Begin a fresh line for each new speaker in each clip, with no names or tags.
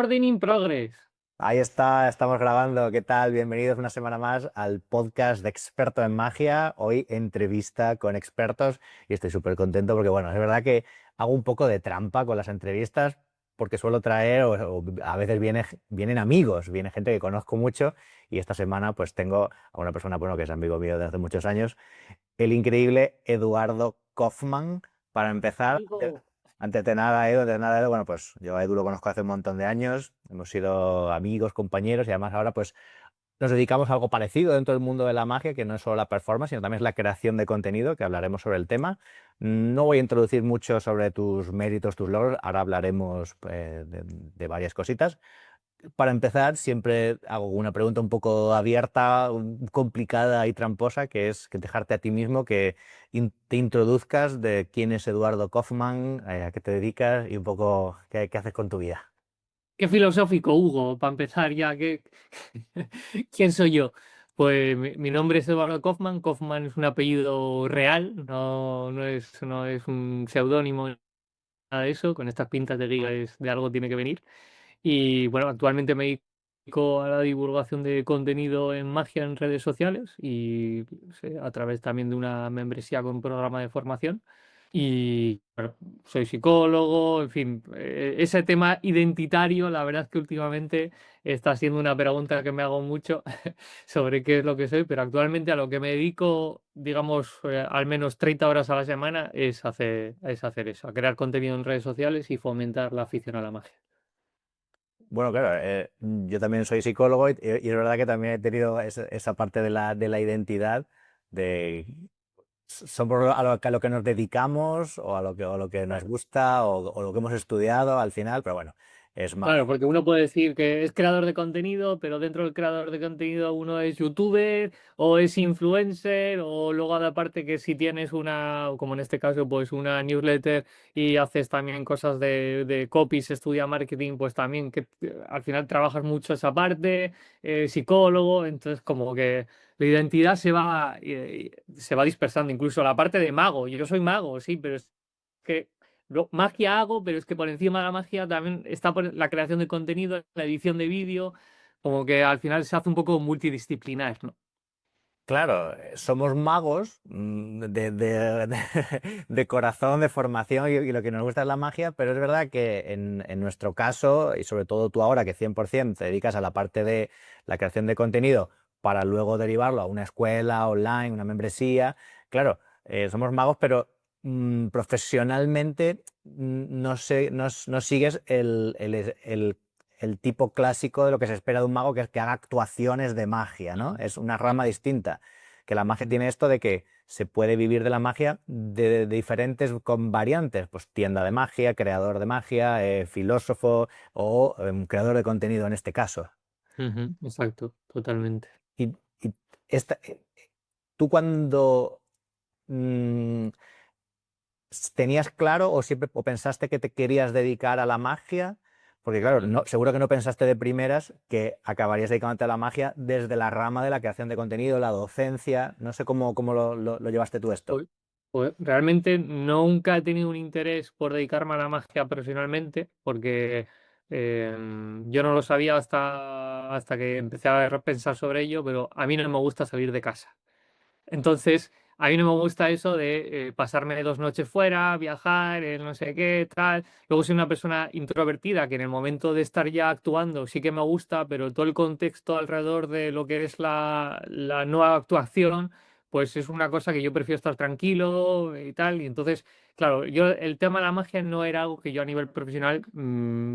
Recording in progress.
Ahí está, estamos grabando. ¿Qué tal? Bienvenidos una semana más al podcast de Experto en Magia. Hoy entrevista con expertos y estoy súper contento porque, bueno, es verdad que hago un poco de trampa con las entrevistas porque suelo traer, o a veces vienen amigos, viene gente que conozco mucho y esta semana pues tengo a una persona, bueno, que es amigo mío de hace muchos años, el increíble Eduardo Kaufman. Para empezar,
Amigo.
antes de nada, Edu, bueno, pues yo a Edu lo conozco hace un montón de años, hemos sido amigos, compañeros y además ahora pues nos dedicamos a algo parecido dentro del mundo de la magia, que no es solo la performance, sino también es la creación de contenido, que hablaremos sobre el tema. No voy a introducir mucho sobre tus méritos, tus logros, ahora hablaremos de varias cositas. Para empezar, siempre hago una pregunta un poco abierta, complicada y tramposa, que es que dejarte a ti mismo que te introduzcas de quién es Eduardo Kaufman, a qué te dedicas y un poco qué haces con tu vida.
Qué filosófico, Hugo, para empezar ya. ¿Quién soy yo? Pues mi nombre es Eduardo Kaufman. Kaufman es un apellido real, no es un seudónimo, nada de eso. Con estas pintas de guía de algo tiene que venir. Y bueno, actualmente me dedico a la divulgación de contenido en magia en redes sociales y a través también de una membresía con un programa de formación. Y bueno, soy psicólogo, en fin, ese tema identitario, la verdad es que últimamente está siendo una pregunta que me hago mucho sobre qué es lo que soy, pero actualmente a lo que me dedico, digamos, al menos 30 horas a la semana es hacer eso, a crear contenido en redes sociales y fomentar la afición a la magia.
Bueno, claro, yo también soy psicólogo y es verdad que también he tenido esa parte de la identidad, de somos a lo que nos dedicamos o a lo que nos gusta o lo que hemos estudiado al final, pero bueno, es más.
Claro, porque uno puede decir que es creador de contenido, pero dentro del creador de contenido uno es youtuber o es influencer o luego aparte que si tienes una, como en este caso, pues una newsletter y haces también cosas de copies, estudia marketing, pues también que al final trabajas mucho esa parte, psicólogo, entonces como que la identidad se va dispersando, incluso la parte de mago. Yo soy mago, sí, pero es que magia hago, pero es que por encima de la magia también está la creación de contenido, la edición de vídeo, como que al final se hace un poco multidisciplinar, ¿no?
Claro, somos magos de corazón, de formación y lo que nos gusta es la magia, pero es verdad que en nuestro caso, y sobre todo tú ahora que 100% te dedicas a la parte de la creación de contenido para luego derivarlo a una escuela online, una membresía, claro, somos magos, pero profesionalmente no sé, no sigues el tipo clásico de lo que se espera de un mago, que es que haga actuaciones de magia, ¿no? Es una rama distinta. Que la magia tiene esto de que se puede vivir de la magia de diferentes con variantes, pues tienda de magia, creador de magia, filósofo o creador de contenido en este caso.
Ujú, exacto, totalmente.
Y esta, tú cuando mm, ¿tenías claro o siempre o pensaste que te querías dedicar a la magia? Porque claro, no, seguro que no pensaste de primeras que acabarías dedicándote a la magia desde la rama de la creación de contenido, la docencia. No sé cómo lo llevaste tú esto.
Pues, pues realmente nunca he tenido un interés por dedicarme a la magia profesionalmente, porque yo no lo sabía hasta que empecé a pensar sobre ello, pero a mí no me gusta salir de casa. Entonces, a mí no me gusta eso de pasarme 2 noches fuera, viajar, no sé qué, tal. Luego soy una persona introvertida que en el momento de estar ya actuando sí que me gusta, pero todo el contexto alrededor de lo que es la nueva actuación, pues es una cosa que yo prefiero estar tranquilo y tal. Y entonces, claro, yo el tema de la magia no era algo que yo a nivel profesional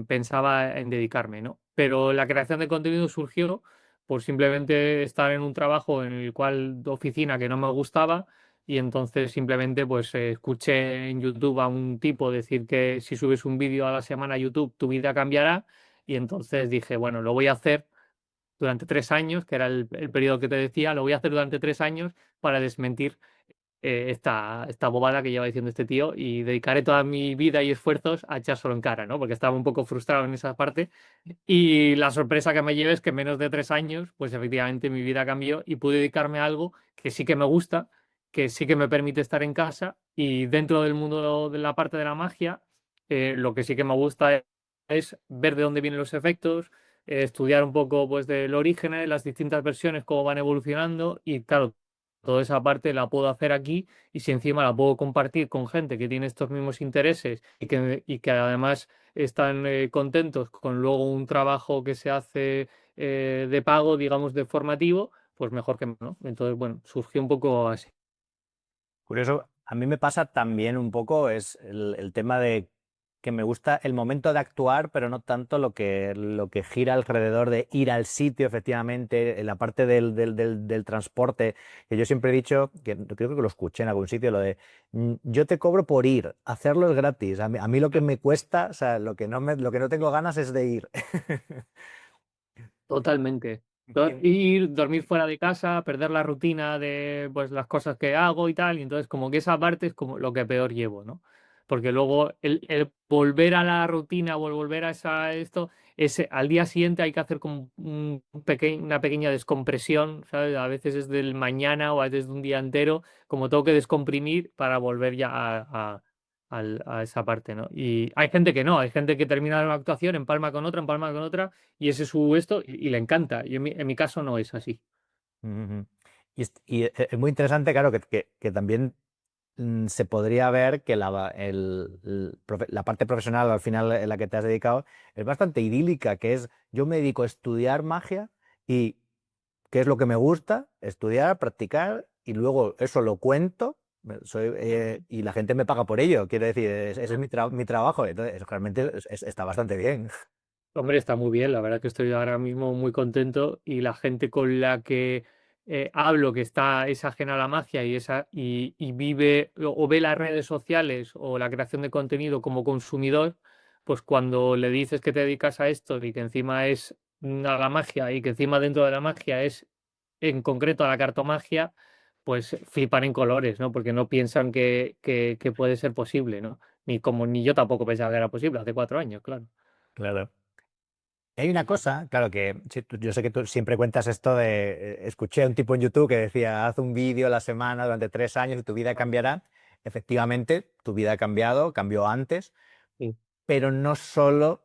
pensaba en dedicarme, ¿no? Pero la creación de contenido surgió por simplemente estar en un trabajo en el cual de oficina que no me gustaba y entonces simplemente pues escuché en YouTube a un tipo decir que si subes un vídeo a la semana a YouTube tu vida cambiará y entonces dije, bueno, lo voy a hacer durante 3 años, que era el periodo que te decía, lo voy a hacer durante 3 años para desmentir esta bobada que lleva diciendo este tío y dedicaré toda mi vida y esfuerzos a echárselo en cara, ¿no? Porque estaba un poco frustrado en esa parte y la sorpresa que me llevé es que en menos de 3 años, pues efectivamente mi vida cambió y pude dedicarme a algo que sí que me gusta, que sí que me permite estar en casa y dentro del mundo de la parte de la magia, lo que sí que me gusta es ver de dónde vienen los efectos, estudiar un poco pues del origen, las distintas versiones, cómo van evolucionando y claro, toda esa parte la puedo hacer aquí y si encima la puedo compartir con gente que tiene estos mismos intereses y que además están contentos con luego un trabajo que se hace de pago, digamos, de formativo, pues mejor que no. Entonces, bueno, surgió un poco así.
Curioso, a mí me pasa también un poco es el tema de que me gusta el momento de actuar, pero no tanto lo que gira alrededor de ir al sitio, efectivamente, en la parte del transporte, que yo siempre he dicho, que creo que lo escuché en algún sitio, lo de yo te cobro por ir, hacerlo es gratis, a mí lo que me cuesta, o sea, lo que no tengo ganas es de ir.
Totalmente.
Entiendo.
Ir, dormir fuera de casa, perder la rutina de pues las cosas que hago y tal, y entonces como que esa parte es como lo que peor llevo, ¿no? Porque luego el volver a la rutina o el volver a esto, al día siguiente hay que hacer como una pequeña descompresión, ¿sabes? A veces es del mañana o a veces de un día entero, como tengo que descomprimir para volver ya a esa parte, ¿no? Y hay gente que no, hay gente que termina una actuación, empalma con otra y ese es su esto y le encanta. Y en mi caso no es así.
Ujú. Es muy interesante, claro, que también se podría ver que la parte profesional al final en la que te has dedicado es bastante idílica, que es yo me dedico a estudiar magia y qué es lo que me gusta, estudiar, practicar y luego eso lo cuento. Y la gente me paga por ello, quiero decir, ese es mi trabajo, entonces eso realmente está bastante bien.
Hombre, está muy bien, la verdad que estoy ahora mismo muy contento y la gente con la que hablo que es ajena a la magia y vive o ve las redes sociales o la creación de contenido como consumidor, pues cuando le dices que te dedicas a esto y que encima es a la magia y que encima dentro de la magia es en concreto a la cartomagia, pues flipan en colores, ¿no? Porque no piensan que puede ser posible, ¿no? Ni yo tampoco pensaba que era posible hace 4 años, claro.
Claro. Hay una cosa, claro que sí, yo sé que tú siempre cuentas esto de, escuché a un tipo en YouTube que decía, haz un vídeo a la semana durante 3 años y tu vida cambiará. Efectivamente, tu vida ha cambiado, cambió antes,
Sí,
pero no solo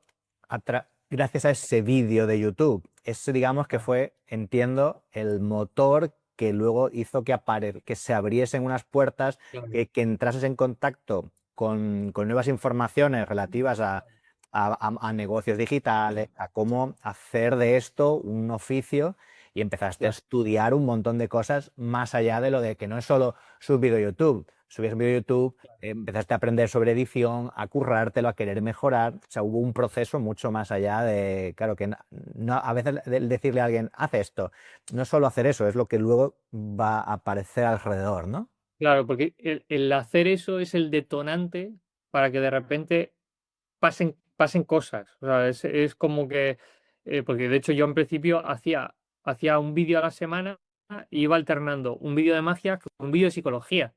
gracias a ese vídeo de YouTube. Eso digamos que fue, entiendo, el motor que luego hizo que se abriesen unas puertas,
claro.
que entrases en contacto con nuevas informaciones relativas a negocios digitales, a cómo hacer de esto un oficio y empezaste a
Claro.
estudiar un montón de cosas más allá de lo de que no es solo subir vídeo a YouTube. Subías un vídeo a YouTube, empezaste a aprender sobre edición, a currártelo, a querer mejorar. O sea, hubo un proceso mucho más allá de, claro, que a veces decirle a alguien, haz esto, no es solo hacer eso, es lo que luego va a aparecer alrededor, ¿no?
Claro, porque el hacer eso es el detonante para que de repente pasen cosas. O sea, es como que, porque de hecho yo en principio hacía un vídeo a la semana e iba alternando un vídeo de magia con un vídeo de psicología.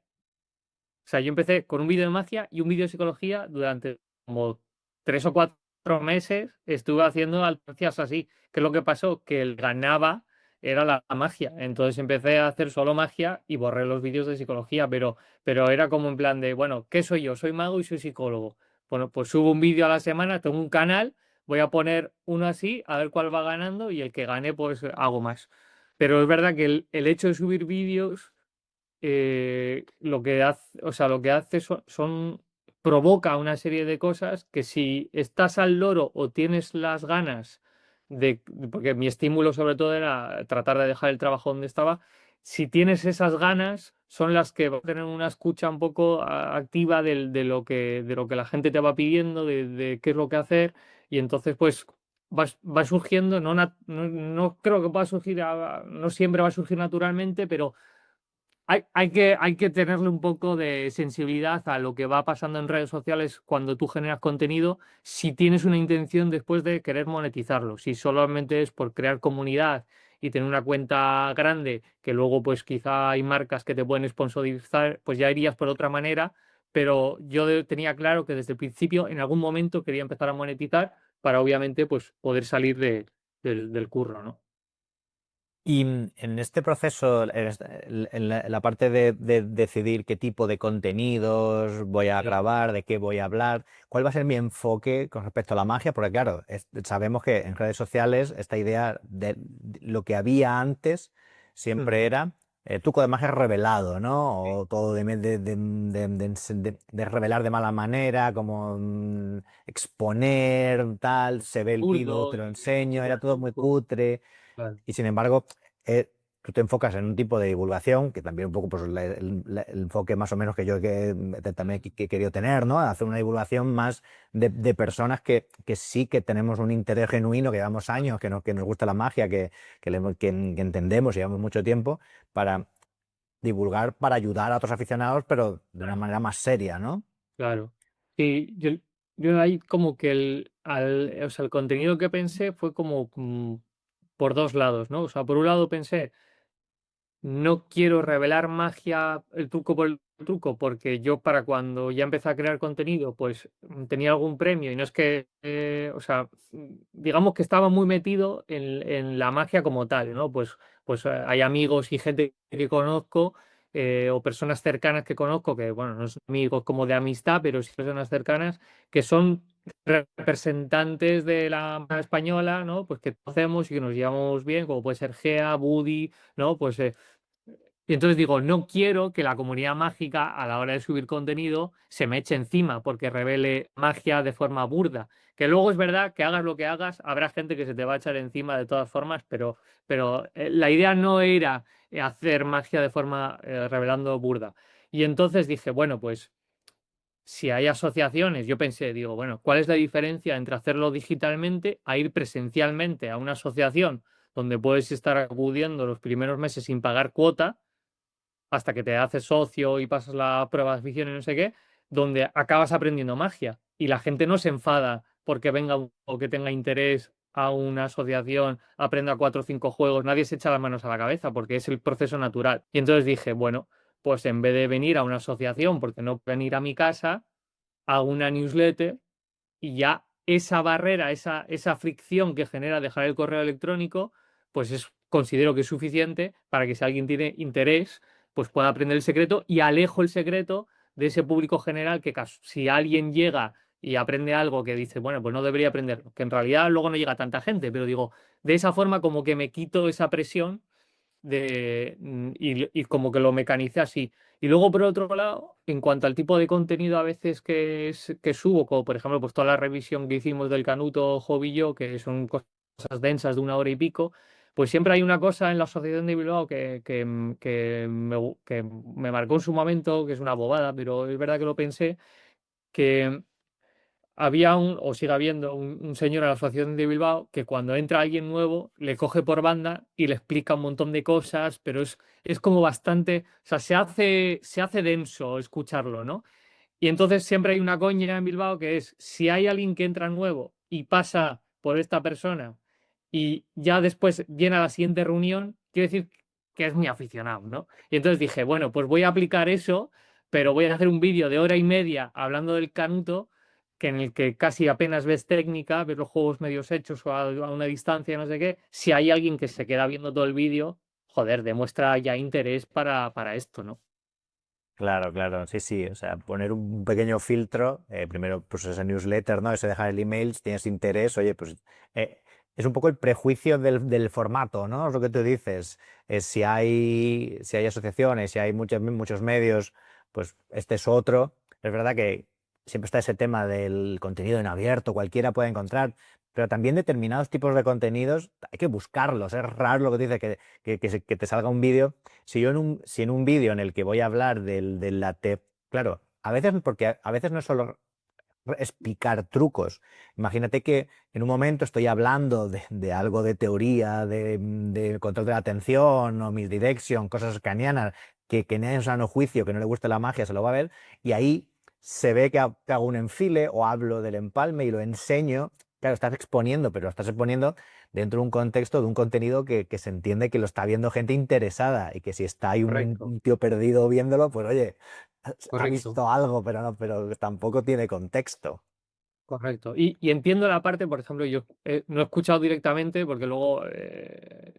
O sea, yo empecé con un vídeo de magia y un vídeo de psicología durante como 3 o 4 meses. Estuve haciendo alternancias así. ¿Qué es lo que pasó? Que el ganaba era la magia. Entonces empecé a hacer solo magia y borré los vídeos de psicología, pero era como en plan de, bueno, ¿qué soy yo? Soy mago y soy psicólogo. Bueno, pues subo un vídeo a la semana, tengo un canal, voy a poner uno así, a ver cuál va ganando y el que gane, pues hago más. Pero es verdad que el hecho de subir vídeos lo que hace, o sea, lo que hace provoca una serie de cosas que si estás al loro o tienes las ganas porque mi estímulo sobre todo era tratar de dejar el trabajo donde estaba, si tienes esas ganas, son las que van a tener una escucha un poco activa de lo que la gente te va pidiendo, de qué es lo que hacer, y entonces pues va surgiendo, no creo que pueda surgir, no siempre va a surgir naturalmente, pero hay que tenerle un poco de sensibilidad a lo que va pasando en redes sociales cuando tú generas contenido, si tienes una intención después de querer monetizarlo. Si solamente es por crear comunidad y tener una cuenta grande, que luego pues quizá hay marcas que te pueden sponsorizar, pues ya irías por otra manera. Pero yo tenía claro que desde el principio, en algún momento, quería empezar a monetizar para obviamente pues poder salir del curro, ¿no?
Y en este proceso, en la parte de decidir qué tipo de contenidos voy a
Sí.
grabar, de qué voy a hablar, ¿cuál va a ser mi enfoque con respecto a la magia? Porque claro, sabemos que en redes sociales esta idea de lo que había antes
Mm.
siempre era truco de magia revelado, ¿no? O todo de revelar de mala manera, como exponer, tal, se ve el vídeo, te
Burdo
lo
y
enseño, era
poco
todo muy
truco.
cutre.
Claro.
Y sin embargo, tú te enfocas en un tipo de divulgación, que también un poco pues, el enfoque más o menos que yo también que he querido tener, ¿no? Hacer una divulgación más de personas que sí que tenemos un interés genuino, que llevamos años, que nos gusta la magia, que entendemos, llevamos mucho tiempo, para divulgar, para ayudar a otros aficionados, pero de una manera más seria, ¿no?
Claro. Sí, yo ahí como que o sea, el contenido que pensé fue como por dos lados, ¿no? O sea, por un lado pensé, no quiero revelar magia, el truco por el truco, porque yo para cuando ya empecé a crear contenido, pues tenía algún premio y no es que, o sea, digamos que estaba muy metido en la magia como tal, ¿no? Pues hay amigos y gente que conozco o personas cercanas que conozco, que bueno, no son amigos como de amistad, pero sí personas cercanas que son representantes de la magia española, ¿no? Pues que conocemos y que nos llevamos bien, como puede ser Gea, Buddy, ¿no? Pues y entonces digo, no quiero que la comunidad mágica a la hora de subir contenido se me eche encima porque revele magia de forma burda. Que luego es verdad que hagas lo que hagas, habrá gente que se te va a echar encima de todas formas, pero la idea no era hacer magia de forma revelando burda. Y entonces dije, bueno, pues si hay asociaciones, yo pensé, digo, bueno, ¿cuál es la diferencia entre hacerlo digitalmente a ir presencialmente a una asociación donde puedes estar acudiendo los primeros meses sin pagar cuota? Hasta que te haces socio y pasas la prueba de afición y no sé qué, donde acabas aprendiendo magia y la gente no se enfada porque venga o que tenga interés a una asociación, aprenda cuatro o cinco juegos, nadie se echa las manos a la cabeza porque es el proceso natural. Y entonces dije, bueno, pues en vez de venir a una asociación, porque no pueden ir a mi casa, a una newsletter y ya esa barrera, esa fricción que genera dejar el correo electrónico, pues considero que es suficiente para que si alguien tiene interés, pues pueda aprender el secreto y alejo el secreto de ese público general que si alguien llega y aprende algo que dice, bueno, pues no debería aprenderlo, que en realidad luego no llega tanta gente, pero digo, de esa forma como que me quito esa presión y como que lo mecanice así. Y luego, por otro lado, en cuanto al tipo de contenido a veces que subo, como por ejemplo, pues toda la revisión que hicimos del Canuto Jovillo, que son cosas densas de una hora y pico, pues siempre hay una cosa en la Asociación de Bilbao que me marcó en su momento, que es una bobada, pero es verdad que lo pensé, que había o sigue habiendo un señor en la Asociación de Bilbao que cuando entra alguien nuevo le coge por banda y le explica un montón de cosas, pero es como bastante, o sea, se hace denso escucharlo, ¿no? Y entonces siempre hay una coña en Bilbao que es, si hay alguien que entra nuevo y pasa por esta persona y ya después viene a la siguiente reunión, quiere decir que es muy aficionado, ¿no? Y entonces dije, bueno, pues voy a aplicar eso, pero voy a hacer un vídeo de hora y media hablando del Canuto, que en el que casi apenas ves técnica, ves los juegos medios hechos o a una distancia, no sé qué. Si hay alguien que se queda viendo todo el vídeo, joder, demuestra ya interés para esto, ¿no?
Claro, claro, sí, sí, o sea, poner un pequeño filtro, primero pues ese newsletter, ¿no? Ese dejar el email, si tienes interés, oye, pues es un poco el prejuicio del formato, ¿no? Es lo que tú dices, si hay asociaciones, si hay muchos medios, pues este es otro. Es verdad que siempre está ese tema del contenido en abierto, cualquiera puede encontrar, pero también determinados tipos de contenidos hay que buscarlos, es raro lo que te dice que te salga un vídeo si en un vídeo en el que voy a hablar del latte, claro, a veces, porque a veces no es solo explicar trucos. Imagínate que en un momento estoy hablando de algo de teoría, de control de la atención o misdirection, cosas escanianas, que nadie en sano juicio, que no le guste la magia, se lo va a ver, y ahí se ve que hago un enfile o hablo del empalme y lo enseño. Claro, estás exponiendo, pero lo estás exponiendo dentro de un contexto, de un contenido que se entiende que lo está viendo gente interesada y que si está ahí un,
Correcto,
un tío perdido viéndolo, pues oye, ha
correcto.
visto algo, pero no, pero tampoco tiene contexto.
Correcto. Y entiendo la parte, por ejemplo, yo no he escuchado directamente, porque luego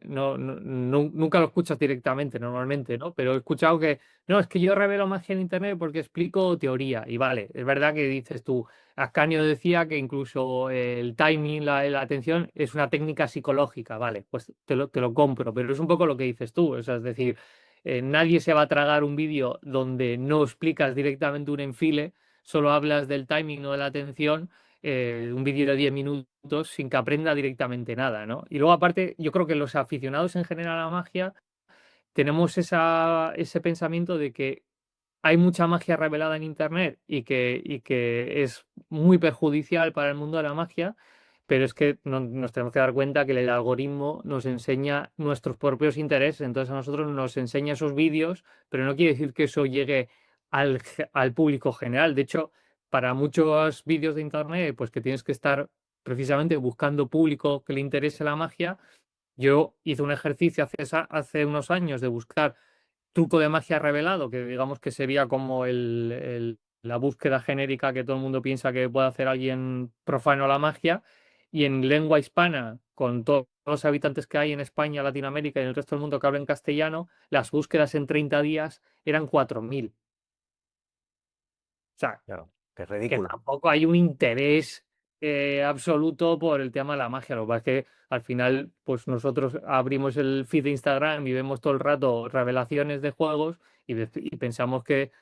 nunca lo escuchas directamente normalmente, ¿no? Pero he escuchado que, no, es que yo revelo magia en Internet porque explico teoría. Y vale, es verdad que dices tú, Ascanio decía que incluso el timing, la atención, es una técnica psicológica, vale, pues te lo compro, pero es un poco lo que dices tú, o sea, es decir, nadie se va a tragar un vídeo donde no explicas directamente un enfile, solo hablas del timing o de la atención, un vídeo de 10 minutos sin que aprenda directamente nada, ¿no? Y luego aparte, yo creo que los aficionados en general a la magia tenemos ese pensamiento de que hay mucha magia revelada en Internet y que es muy perjudicial para el mundo de la magia, pero es que nos tenemos que dar cuenta que el algoritmo nos enseña nuestros propios intereses, entonces a nosotros nos enseña esos vídeos, pero no quiere decir que eso llegue al público general. De hecho, para muchos vídeos de Internet, pues que tienes que estar precisamente buscando público que le interese la magia. Yo hice un ejercicio hace unos años de buscar truco de magia revelado, que digamos que sería como la búsqueda genérica que todo el mundo piensa que puede hacer alguien profano a la magia, y en lengua hispana, con todos los habitantes que hay en España, Latinoamérica y en el resto del mundo que hablan castellano, las búsquedas en 30 días eran 4.000. O sea,
Claro, que es
que
ridículo.
tampoco hay un interés absoluto por el tema de la magia. Lo que pasa es que al final, pues nosotros abrimos el feed de Instagram y vemos todo el rato revelaciones de juegos y pensamos que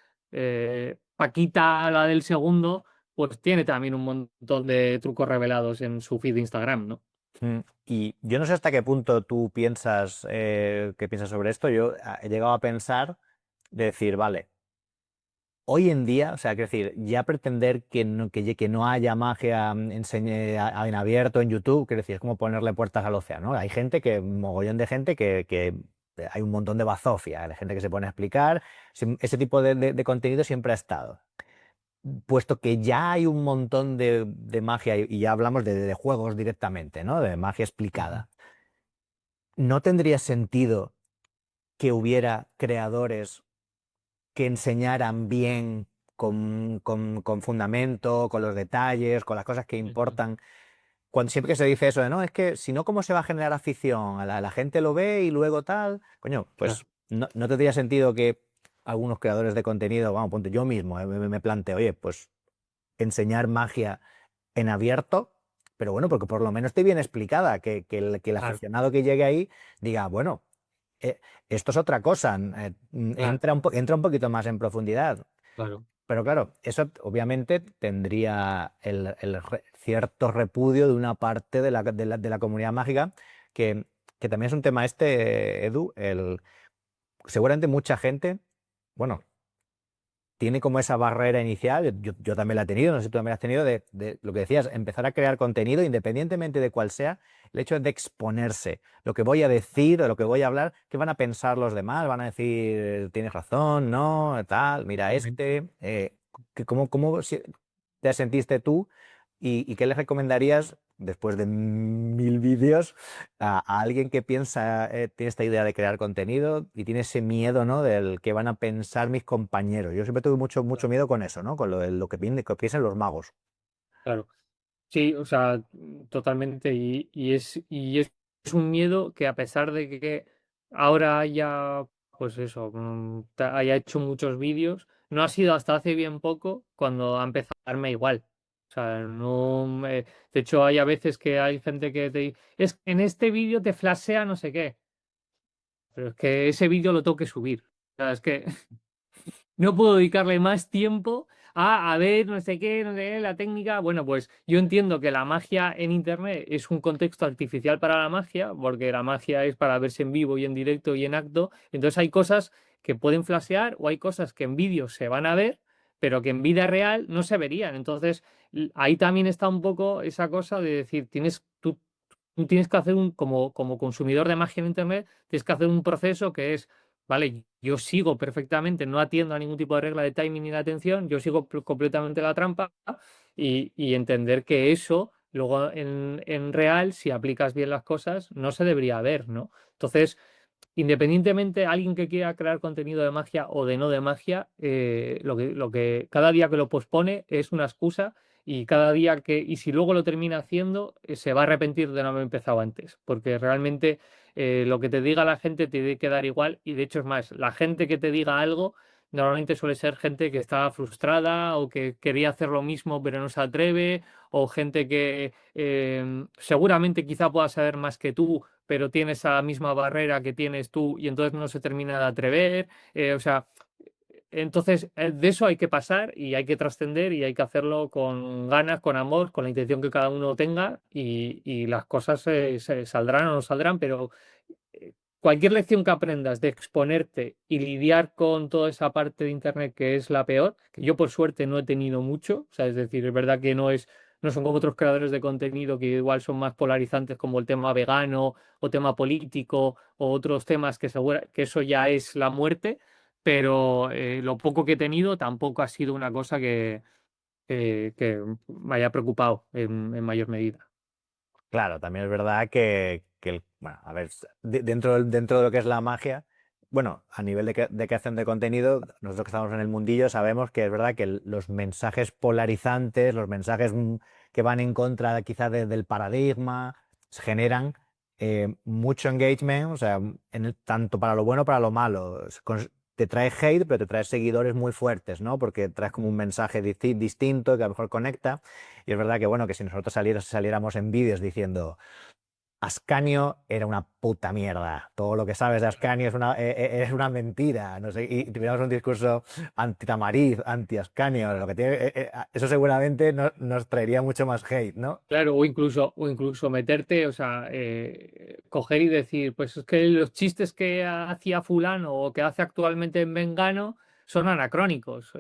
Paquita, la del segundo, pues tiene también un montón de trucos revelados en su feed de Instagram, ¿no?
Y yo no sé hasta qué punto tú piensas, qué piensas sobre esto. Yo he llegado a pensar de decir, vale, hoy en día, o sea, quiero decir, ya pretender que no haya magia en abierto en YouTube, quiero decir, es como ponerle puertas al océano, ¿no? Hay gente un mogollón de gente que hay un montón de bazofia, hay gente que se pone a explicar, ese tipo de contenido siempre ha estado. Puesto que ya hay un montón de magia y ya hablamos de juegos directamente, ¿no? De magia
Ujú.
explicada. ¿No tendría sentido que hubiera creadores que enseñaran bien, con fundamento, con los detalles, con las cosas que
Ujú.
importan? Cuando siempre que se dice eso de, no, es que si no, ¿cómo se va a generar afición? La gente lo ve y luego tal. Coño, pues
Claro,
no tendría sentido que algunos creadores de contenido, vamos, ponte yo mismo, me planteo, oye, pues enseñar magia en abierto, pero bueno, porque por lo menos esté bien explicada, que el
claro,
aficionado que llegue ahí diga, bueno, eh, esto es otra cosa,
claro,
entra un poquito más en profundidad.
claro.
Pero claro, eso obviamente tendría cierto repudio de una parte de la comunidad mágica, que también es un tema este, Edu, seguramente mucha gente, bueno, tiene como esa barrera inicial, yo también la he tenido, no sé si tú también la has tenido, de lo que decías, empezar a crear contenido independientemente de cuál sea, el hecho de exponerse, lo que voy a decir o lo que voy a hablar, ¿qué van a pensar los demás? Van a decir, tienes razón, no, tal, mira ¿cómo te sentiste tú y qué le recomendarías después de 1000 vídeos a alguien que piensa, tiene esta idea de crear contenido y tiene ese miedo, ¿no? Del que van a pensar mis compañeros? Yo siempre tuve mucho, mucho miedo con eso, ¿no? Con lo que piensan los magos.
Claro. Sí, o sea, totalmente. Y es un miedo que a pesar de que ahora haya, pues eso, haya hecho muchos vídeos, no ha sido hasta hace bien poco cuando ha empezado a darme igual. O sea, no de hecho, hay a veces que hay gente que te dice, es que en este vídeo te flashea no sé qué, pero es que ese vídeo lo tengo que subir. O sea, es que no puedo dedicarle más tiempo a ver no sé qué, la técnica. Bueno, pues yo entiendo que la magia en Internet es un contexto artificial para la magia, porque la magia es para verse en vivo y en directo y en acto. Entonces hay cosas que pueden flashear o hay cosas que en vídeo se van a ver, pero que en vida real no se verían. Entonces ahí también está un poco esa cosa de decir, tú tienes que hacer como consumidor de magia en Internet, tienes que hacer un proceso que es, vale, yo sigo perfectamente, no atiendo a ningún tipo de regla de timing ni de atención, yo sigo completamente la trampa y entender que eso luego en real, si aplicas bien las cosas, no se debería ver, ¿no? Entonces, independientemente, alguien que quiera crear contenido de magia o de no de magia, lo que cada día que lo pospone es una excusa y cada día y si luego lo termina haciendo, se va a arrepentir de no haber empezado antes, porque realmente lo que te diga la gente te debe quedar igual y de hecho es más, la gente que te diga algo normalmente suele ser gente que está frustrada o que quería hacer lo mismo pero no se atreve o gente que seguramente quizá pueda saber más que tú pero tiene esa misma barrera que tienes tú y entonces no se termina de atrever. O sea, entonces de eso hay que pasar y hay que trascender y hay que hacerlo con ganas, con amor, con la intención que cada uno tenga y las cosas se saldrán o no saldrán, pero cualquier lección que aprendas de exponerte y lidiar con toda esa parte de Internet que es la peor, que yo por suerte no he tenido mucho, o sea, es decir, es verdad que no son como otros creadores de contenido que igual son más polarizantes como el tema vegano o tema político o otros temas que eso ya es la muerte, pero lo poco que he tenido tampoco ha sido una cosa que me haya preocupado en mayor medida.
Claro, también es verdad bueno, a ver, dentro de lo que es la magia, bueno, a nivel de creación de contenido, nosotros que estamos en el mundillo sabemos que es verdad que los mensajes polarizantes, los mensajes que van en contra quizás del paradigma, generan mucho engagement, o sea, tanto para lo bueno como para lo malo. Te trae hate, pero te trae seguidores muy fuertes, ¿no? Porque traes como un mensaje distinto que a lo mejor conecta. Y es verdad que, bueno, que si nosotros saliéramos en vídeos diciendo Ascanio era una puta mierda, todo lo que sabes de Ascanio es una mentira, no sé, y tuviéramos un discurso anti-Tamariz, anti-Ascanio, lo que tiene, eso seguramente nos traería mucho más hate, ¿no?
Claro, o incluso meterte, o sea, coger y decir, pues es que los chistes que hacía fulano o que hace actualmente en Mengano son anacrónicos,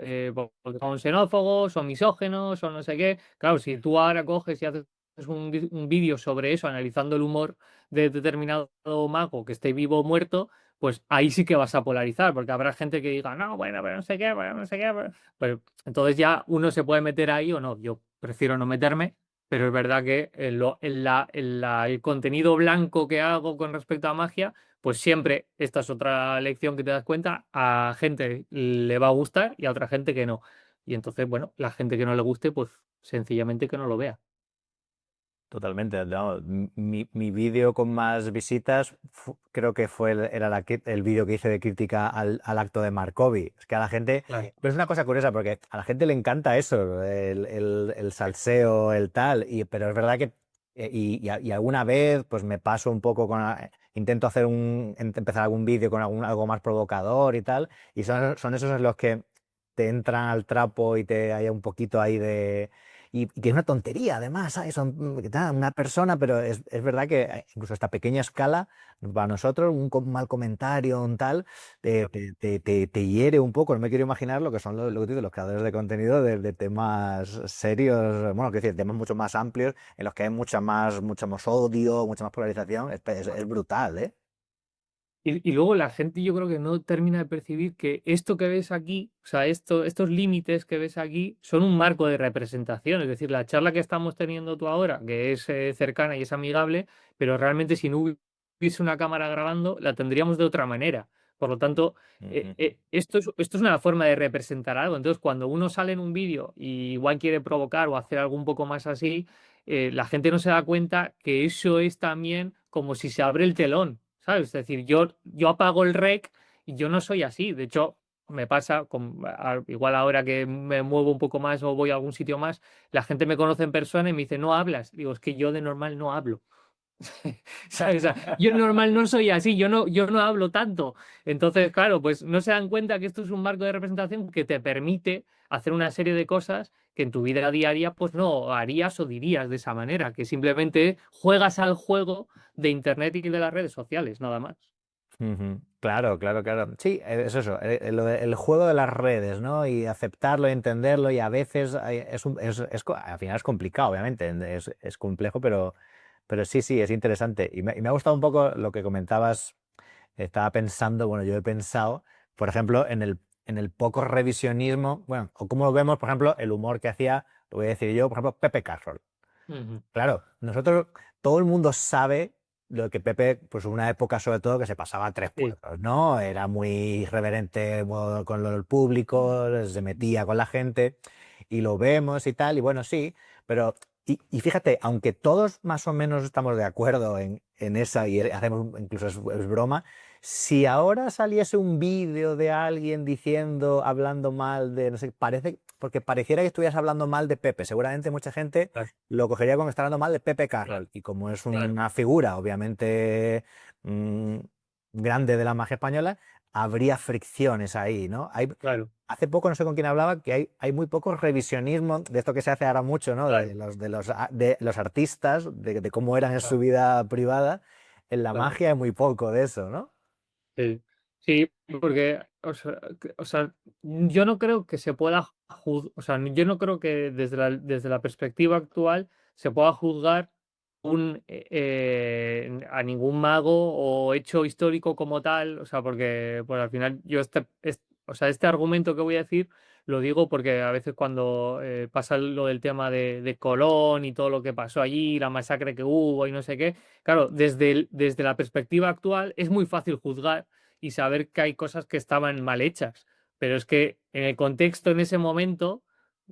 porque son xenófobos, son misógenos, o no sé qué. Claro, si tú ahora coges y haces un vídeo sobre eso, analizando el humor de determinado mago que esté vivo o muerto, pues ahí sí que vas a polarizar, porque habrá gente que diga, no, bueno, pero no sé qué, pero no sé qué. Pero entonces ya uno se puede meter ahí o no. Yo prefiero no meterme, pero es verdad que el contenido blanco que hago con respecto a magia, pues siempre, esta es otra lección que te das cuenta, a gente le va a gustar y a otra gente que no. Y entonces, bueno, la gente que no le guste, pues sencillamente que no lo vea.
Totalmente. No, mi vídeo con más visitas creo que era el vídeo que hice de crítica al acto de Markovi. Es que a la gente,
Claro.
pero es una cosa curiosa porque a la gente le encanta eso, el salseo, el tal, pero es verdad que y alguna vez pues me paso un poco intento empezar algún vídeo con algo más provocador y tal, y son esos en los que te entran al trapo y te haya un poquito ahí de y que es una tontería, además, ¿sabes? Una persona, pero es verdad que incluso a esta pequeña escala, para nosotros, mal comentario, un tal, te hiere un poco. No me quiero imaginar lo que son lo que te digo, los creadores de contenido de temas serios, bueno, quiero decir, temas mucho más amplios, en los que hay mucho más odio, mucha más polarización. Es brutal, ¿eh?
Y luego la gente yo creo que no termina de percibir que esto que ves aquí, o sea, estos límites que ves aquí son un marco de representación. Es decir, la charla que estamos teniendo tú ahora, que es cercana y es amigable, pero realmente si no hubiese una cámara grabando, la tendríamos de otra manera. Por lo tanto,
Ujú.
esto es una forma de representar algo. Entonces, cuando uno sale en un vídeo y igual quiere provocar o hacer algo un poco más así, la gente no se da cuenta que eso es también como si se abre el telón. ¿Sabes? Es decir, yo apago el rec y yo no soy así. De hecho, me pasa, igual ahora que me muevo un poco más o voy a algún sitio más, la gente me conoce en persona y me dice, no hablas. Digo, es que yo de normal no hablo. ¿Sabes? O sea, yo normal no soy así, yo no hablo tanto. Entonces, claro, pues no se dan cuenta que esto es un marco de representación que te permite hacer una serie de cosas que en tu vida diaria pues no harías o dirías de esa manera, que simplemente juegas al juego de Internet y de las redes sociales, nada más.
Ujú. Claro, claro, claro. Sí, es eso, el juego de las redes, ¿no? Y aceptarlo, y entenderlo, y a veces al final es complicado, obviamente, es complejo, pero sí, sí, es interesante. Y me ha gustado un poco lo que comentabas, estaba pensando, bueno, yo he pensado, por ejemplo, en el poco revisionismo, bueno, o cómo vemos, por ejemplo, el humor que hacía, lo voy a decir yo, por ejemplo, Pepe Carroll.
Ujú.
Claro, todo el mundo sabe lo que Pepe, pues una época sobre todo que se pasaba a tres
Sí.
pueblos, ¿no? Era muy irreverente con el público, se metía con la gente. y lo vemos y tal, y bueno, sí, pero y fíjate, aunque todos más o menos estamos de acuerdo en esa y hacemos, incluso es broma, si ahora saliese un vídeo de alguien diciendo, hablando mal de, no sé, parece, porque pareciera que estuvieras hablando mal de Pepe, seguramente mucha gente
Claro,
lo cogería como que está hablando mal de Pepe Carroll, y como es
claro,
una figura, obviamente, grande de la magia española, habría fricciones ahí, ¿no?
claro,
Hace poco, no sé con quién hablaba, que hay muy poco revisionismo de esto que se hace ahora mucho, ¿no?
claro,
De los artistas, de cómo eran en su
claro,
vida privada. En la
claro.
magia hay muy poco de eso, ¿no?
Sí, sí, porque, o sea, yo no creo que se pueda o sea, yo no creo que desde la perspectiva actual se pueda juzgar a ningún mago o hecho histórico como tal, o sea, porque pues, al final yo o sea, este argumento que voy a decir lo digo porque a veces cuando pasa lo del tema de Colón y todo lo que pasó allí, la masacre que hubo y no sé qué. Claro, desde la perspectiva actual es muy fácil juzgar y saber que hay cosas que estaban mal hechas, pero es que en el contexto en ese momento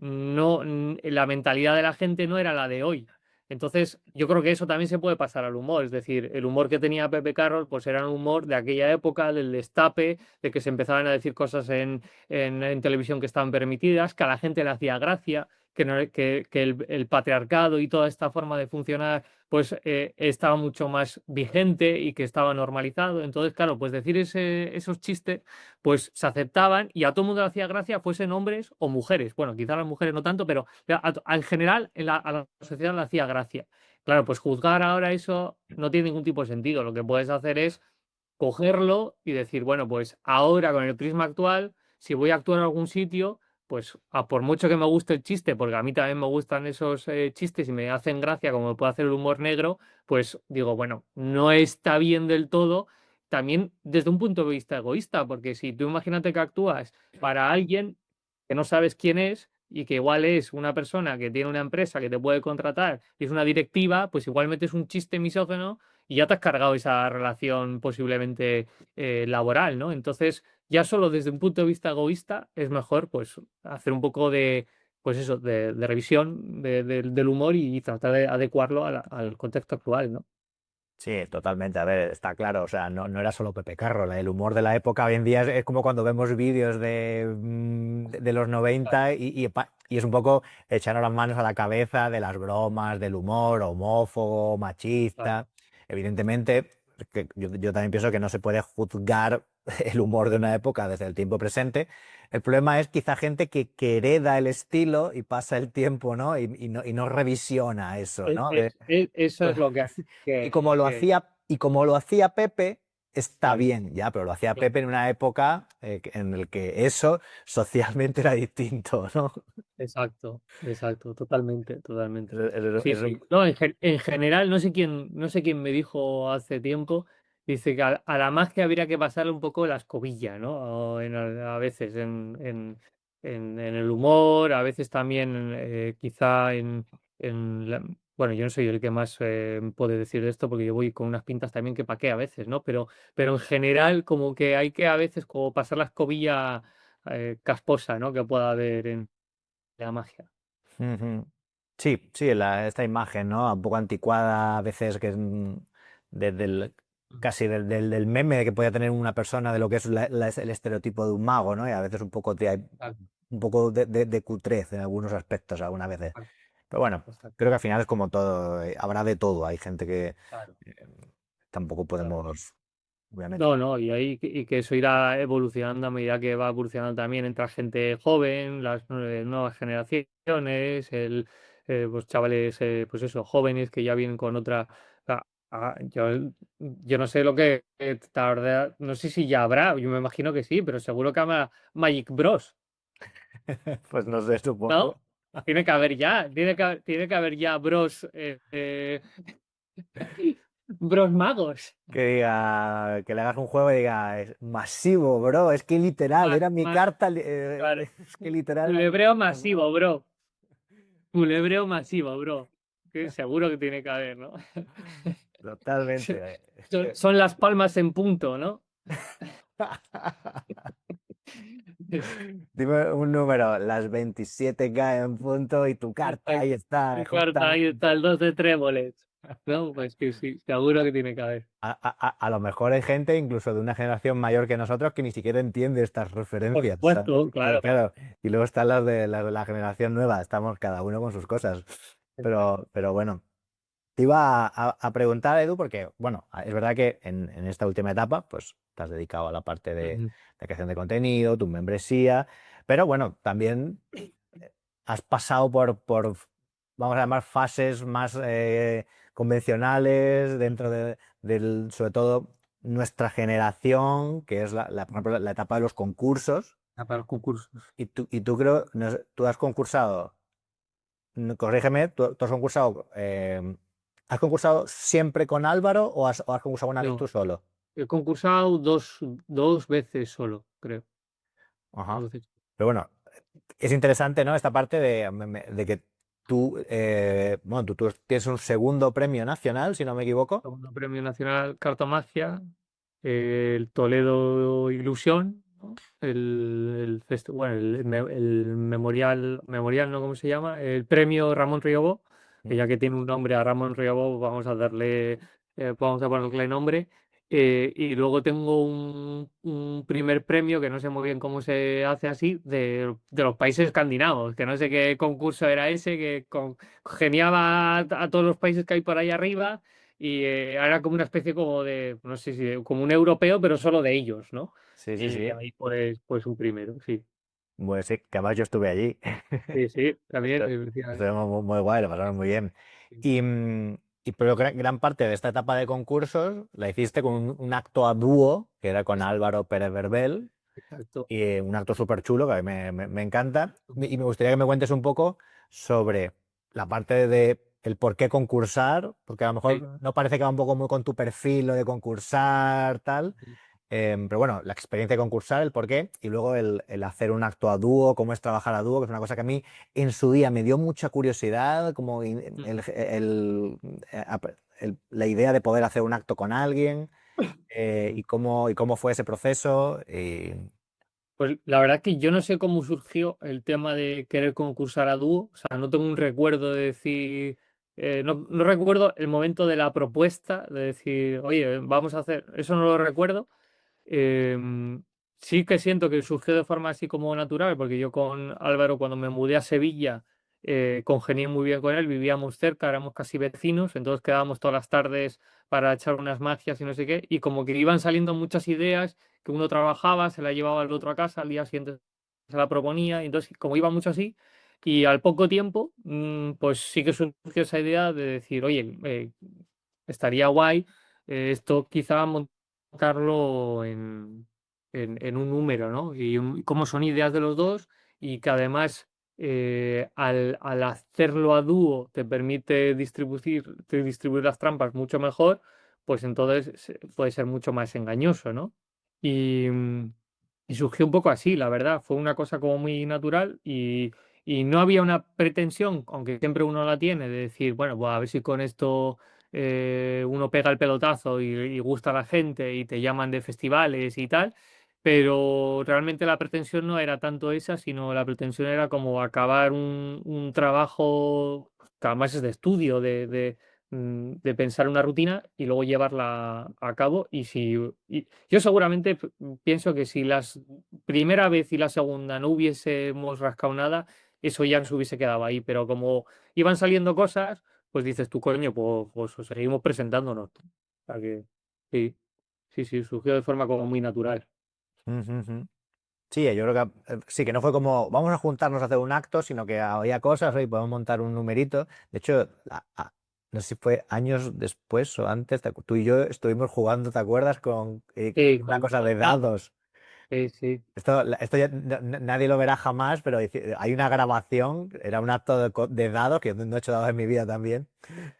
la mentalidad de la gente no era la de hoy. Entonces, yo creo que eso también se puede pasar al humor, es decir, el humor que tenía Pepe Carroll, pues era un humor de aquella época, del destape, de que se empezaban a decir cosas en televisión que estaban permitidas, que a la gente le hacía gracia, que, que el patriarcado y toda esta forma de funcionar pues estaba mucho más vigente y que estaba normalizado. Entonces, claro, pues decir esos chistes, pues se aceptaban y a todo el mundo le hacía gracia, fuesen hombres o mujeres. Bueno, quizás las mujeres no tanto, pero en general a la sociedad le hacía gracia. Claro, pues juzgar ahora eso no tiene ningún tipo de sentido. Lo que puedes hacer es cogerlo y decir, bueno, pues ahora con el prisma actual, si voy a actuar en algún sitio, pues a por mucho que me guste el chiste, porque a mí también me gustan esos chistes y me hacen gracia como me puede hacer el humor negro, pues digo, bueno, no está bien del todo. También desde un punto de vista egoísta, porque si tú imagínate que actúas para alguien que no sabes quién es y que igual es una persona que tiene una empresa que te puede contratar y es una directiva, pues igual metes un chiste misógino y ya te has cargado esa relación posiblemente laboral, ¿no? Entonces, ya solo desde un punto de vista egoísta es mejor pues hacer un poco de, pues eso, de revisión del humor y tratar de adecuarlo al contexto actual, ¿no?
Sí, totalmente. A ver, está claro. O sea, no era solo Pepe Carroll. El humor de la época hoy en día es como cuando vemos vídeos de los
Claro,
90 y es un poco echando las manos a la cabeza de las bromas, del humor homófobo,
claro.
machista. Evidentemente, que yo también pienso que no se puede juzgar el humor de una época desde el tiempo presente. El problema es quizá gente que hereda el estilo y pasa el tiempo, ¿no? Y no revisiona eso, ¿no?
Eso es lo que hace
Y como lo
que-
hacía Pepe, está
claro,
bien, ya, pero lo hacía
claro.
Pepe en una época en la que eso socialmente era distinto, ¿no?
Exacto, exacto, totalmente, totalmente. Sí,
Eso.
no, en general, no sé quién me dijo hace tiempo, dice que a la magia habría que pasarle un poco la escobilla, ¿no? O a veces en el humor, a veces también quizá bueno, yo no soy el que más puede decir esto porque yo voy con unas pintas también que pa' qué a veces, ¿no? Pero en general como que hay que a veces como pasar la escobilla casposa, ¿no? Que pueda haber en la magia.
Ujú. Sí, sí, esta imagen, ¿no? Un poco anticuada a veces, que es casi del meme que podía tener una persona de lo que es el estereotipo de un mago, ¿no? Y a veces un poco, hay
Exacto,
un poco de cutrez en algunos aspectos, algunas veces.
exacto,
Pero bueno,
exacto,
creo que al final es como todo, habrá de todo. Hay gente que
claro,
eh, tampoco
claro.
podemos, obviamente.
No, no, y que eso irá evolucionando a medida que va evolucionando también entre la gente joven, las nuevas generaciones, pues chavales, pues eso, jóvenes que ya vienen con otra. Ah, yo no sé lo que tarda, no sé si ya habrá, yo me imagino que sí, pero seguro que habrá Magic Bros,
Pues no sé,
¿no?
supongo.
Tiene que haber ya, tiene que haber ya Bros, Bros magos.
Que le hagas un juego y diga, es masivo, bro, es que literal, era mi
Ma-
carta,
claro.
es que literal era mi
Culebreo
carta,
masivo,
bro.
bro. Culebreo masivo, bro. Que seguro que tiene que haber, ¿no?
Totalmente.
Son las palmas en punto, ¿no?
Dime un número, las 27K en punto y tu carta ahí está,
Tu carta, ahí
justamente.
está el 2 de tréboles. No, pues que sí, seguro que tiene que haber.
A lo mejor hay gente, incluso de una generación mayor que nosotros, que ni siquiera entiende estas
Por
referencias, ¿sabes?
supuesto, claro.
Claro. Y luego están las de la generación nueva, estamos cada uno con sus cosas. Pero bueno. Te iba a preguntar, Edu, porque, bueno, es verdad que en esta última etapa, pues te has dedicado a la parte
Ujú.
de creación de contenido, tu membresía, pero bueno, también has pasado por, vamos a llamar, fases más convencionales dentro sobre todo, nuestra generación, que es por ejemplo, la etapa de los concursos.
Para los concursos.
Y tú creo, no sé, tú has concursado. Corrígeme, ¿tú has concursado siempre con Álvaro o has concursado una vez tú
No,
solo?
he concursado dos veces solo, creo.
Ajá.
Dos veces.
Pero bueno, es interesante, ¿no? Esta parte de que tú, bueno, tú tienes un segundo premio nacional, si no me equivoco.
Segundo Premio Nacional Cartomagia, el Toledo Ilusión, ¿no? Bueno, el memorial, ¿no? ¿Cómo se llama? El premio Ramón Riobó, que
Mm.
ya que tiene un nombre a Ramón Riobó, vamos a ponerle nombre. Y luego tengo un primer premio, que no sé muy bien cómo se hace así, de los países escandinavos, que no sé qué concurso era ese, que geniaba a todos los países que hay por ahí arriba y era como una especie como de, no sé si, como un europeo, pero solo de ellos, ¿no?
Sí, sí,
Y
sí.
ahí pues un primero, sí.
Pues sí, que además yo estuve allí.
Sí, sí, también, efectivamente.
Estuvimos muy, muy guay, lo pasamos muy bien.
Sí,
Pero gran parte de esta etapa de concursos la hiciste con un acto a dúo, que era con Álvaro Pérez Verbel.
exacto.
Y un acto súper chulo que a mí me encanta. Y me gustaría que me cuentes un poco sobre la parte de el por qué concursar, porque a lo
Sí.
mejor no parece que va un poco muy con tu perfil lo de concursar, tal. Pero bueno, la experiencia de concursar, el por qué, y luego el hacer un acto a dúo, cómo es trabajar a dúo, que es una cosa que a mí en su día me dio mucha curiosidad, como la idea de poder hacer un acto con alguien, y cómo fue ese proceso.
Pues la verdad que yo no sé cómo surgió el tema de querer concursar a dúo, o sea, no tengo un recuerdo de decir, no recuerdo el momento de la propuesta, de decir, oye, vamos a hacer, eso no lo recuerdo. Em, sí que siento que surgió de forma así como natural, porque yo con Álvaro cuando me mudé a Sevilla congenié muy bien con él, vivíamos cerca, éramos casi vecinos, entonces quedábamos todas las tardes para echar unas magias y no sé qué, y como que iban saliendo muchas ideas que uno trabajaba, se la llevaba al otro a casa, al día siguiente se la proponía, y entonces como iba mucho así, y al poco tiempo, pues sí que surgió esa idea de decir, oye, estaría guay esto quizá montarlo en un número, ¿no? Y como son ideas de los dos y que además al hacerlo a dúo te distribuir las trampas mucho mejor, pues entonces puede ser mucho más engañoso, ¿no? Y surgió un poco así, la verdad, fue una cosa como muy natural y no había una pretensión, aunque siempre uno la tiene, de decir, bueno, pues a ver si con esto uno pega el pelotazo y gusta a la gente y te llaman de festivales y tal, pero realmente la pretensión no era tanto esa, sino la pretensión era como acabar un trabajo que además es de estudio, de pensar una rutina y luego llevarla a cabo. Yo seguramente pienso que si la primera vez y la segunda no hubiésemos rascado nada, eso ya nos hubiese quedado ahí, pero como iban saliendo cosas pues dices tú, coño, pues seguimos presentándonos. O sea que sí, sí, sí, surgió de forma como muy natural.
Ujú. Sí, yo creo que sí, que no fue como vamos a juntarnos a hacer un acto, sino que había cosas, y podemos montar un numerito. De hecho, no sé si fue años después o antes, tú y yo estuvimos jugando, ¿te acuerdas? Con una cosa
Con
de dados.
sí, sí,
Esto ya nadie lo verá jamás, pero hay una grabación, era un acto de dados, que yo no he hecho dados en mi vida también,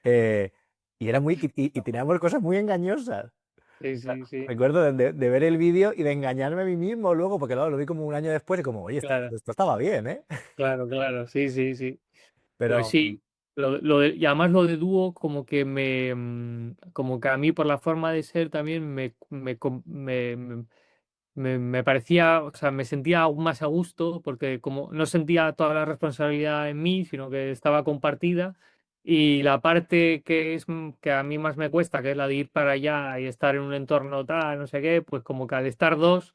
eh, y era y teníamos cosas muy engañosas.
sí, sí, sí,
Recuerdo de ver el vídeo y de engañarme a mí mismo luego, porque luego lo vi como un año después y como, oye, esto,
claro,
esto estaba bien, ¿eh?
claro, claro, sí, sí, sí. Pues
Pero,
sí, y además lo de dúo como que como que a mí por la forma de ser también me parecía, o sea, me sentía aún más a gusto porque como no sentía toda la responsabilidad en mí, sino que estaba compartida. Y la parte que es que a mí más me cuesta, que es la de ir para allá y estar en un entorno tal, no sé qué, pues como que al estar dos,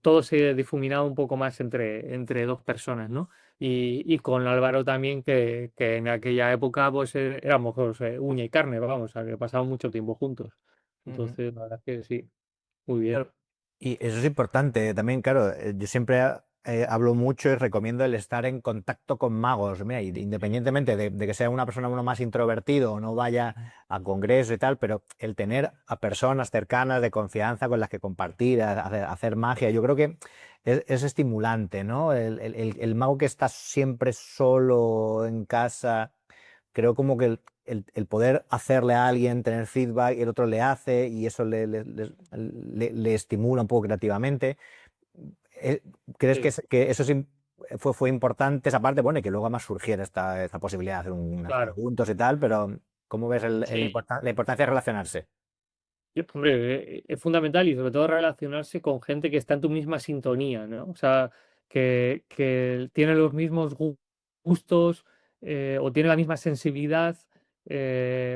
todo se difuminaba un poco más entre dos personas, ¿no? Y con Álvaro también, que en aquella época pues éramos uña y carne, vamos, o sea, que pasábamos mucho tiempo juntos.
Ujú.
Entonces, la verdad es que sí, muy bien.
Claro. Y eso es importante también, claro. Yo siempre hablo mucho y recomiendo el estar en contacto con magos. Mira, independientemente de que sea una persona uno más introvertido o no vaya a congresos y tal, pero el tener a personas cercanas de confianza con las que compartir, hacer magia, yo creo que es estimulante, ¿no? El mago que está siempre solo en casa, creo como que el poder hacerle a alguien, tener feedback, y el otro le hace y eso le estimula un poco creativamente. Eh, ¿Crees que,
Sí,
que eso fue importante esa parte? Bueno, y que luego además surgiera esta posibilidad de hacer unas
claro.
preguntas y tal, pero ¿cómo ves
Sí,
la importancia de relacionarse?
hombre, es fundamental y sobre todo relacionarse con gente que está en tu misma sintonía, ¿no? O sea, que tiene los mismos gustos o tiene la misma sensibilidad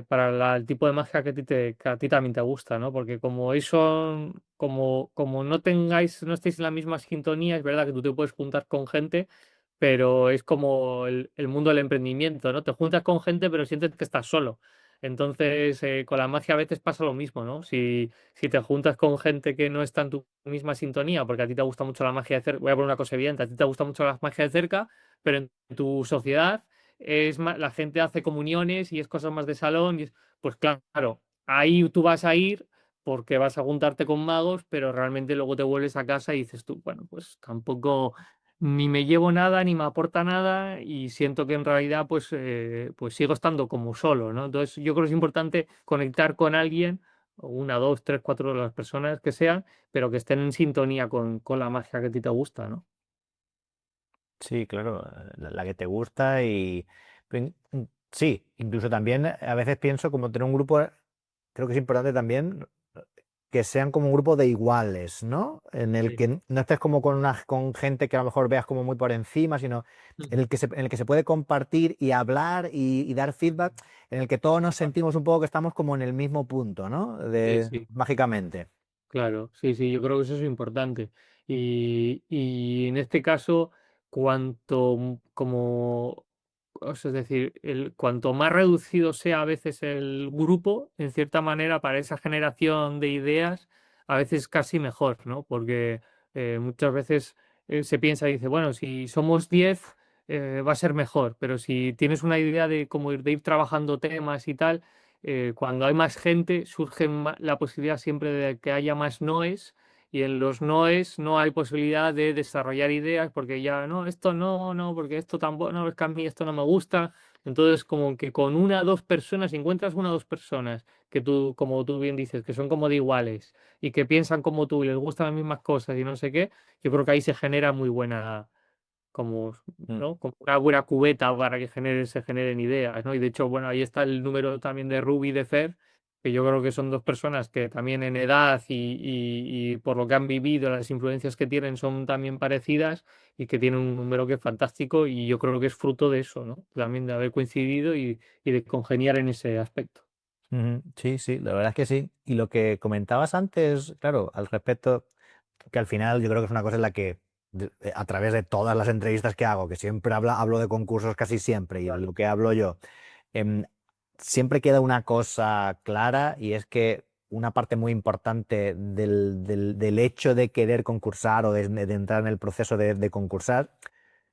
para el tipo de magia que a ti también te gusta, ¿no? Porque como eso, como no tengáis, no estéis en la misma sintonía, es verdad que tú te puedes juntar con gente, pero es como el mundo del emprendimiento, ¿no? Te juntas con gente, pero sientes que estás solo. Entonces, con la magia a veces pasa lo mismo, ¿no? Si te juntas con gente que no está en tu misma sintonía, porque a ti te gusta mucho la magia de cerca, voy a poner una cosa evidente, a ti te gusta mucho la magia de cerca, pero en tu sociedad la gente hace comuniones y es cosas más de salón, pues claro, ahí tú vas a ir porque vas a juntarte con magos, pero realmente luego te vuelves a casa y dices tú, bueno, pues tampoco ni me llevo nada, ni me aporta nada y siento que en realidad pues sigo estando como solo, ¿no? Entonces yo creo que es importante conectar con alguien, o una, dos, tres, cuatro de las personas que sean, pero que estén en sintonía con la magia que a ti te gusta, ¿no?
Sí, claro, la que te gusta sí, incluso también a veces pienso como tener un grupo, creo que es importante también que sean como un grupo de iguales, ¿no? En el
Sí.
que no estés como con gente que a lo mejor veas como muy por encima, sino
Ujú.
en el que se puede compartir y hablar y dar feedback, en el que todos nos
Ah,
sentimos un poco que estamos como en el mismo punto, ¿no?
sí,
De,
sí.
mágicamente.
Claro, sí, sí, yo creo que eso es importante. Y en este caso, como, o sea, es decir, cuanto más reducido sea a veces el grupo, en cierta manera, para esa generación de ideas, a veces casi mejor, ¿no? Porque muchas veces se piensa y dice, bueno, si somos 10 va a ser mejor, pero si tienes una idea de cómo de ir trabajando temas y tal, cuando hay más gente, surge la posibilidad siempre de que haya más noes, y en los noes no hay posibilidad de desarrollar ideas porque ya no, esto no, no, porque esto tampoco, no, es que a mí esto no me gusta. Entonces, como que con una o dos personas, si encuentras una o dos personas que tú, como tú bien dices, que son como de iguales y que piensan como tú y les gustan las mismas cosas y no sé qué, yo creo que ahí se genera muy buena como,
Mm.
¿no? Como una buena cubeta para que se generen ideas, ¿no? Y de hecho, bueno, ahí está el número también de Ruby y de Fer, que yo creo que son dos personas que también en edad y por lo que han vivido, las influencias que tienen son también parecidas y que tienen un número que es fantástico y yo creo que es fruto de eso, ¿no? También de haber coincidido y de congeniar en ese aspecto.
Ujú. Sí, sí, la verdad es que sí. Y lo que comentabas antes, claro, al respecto, que al final yo creo que es una cosa en la que a través de todas las entrevistas que hago, que siempre hablo de concursos casi siempre y de
Claro.
lo que hablo yo, em, siempre queda una cosa clara y es que una parte muy importante del hecho de querer concursar o de entrar en el proceso de concursar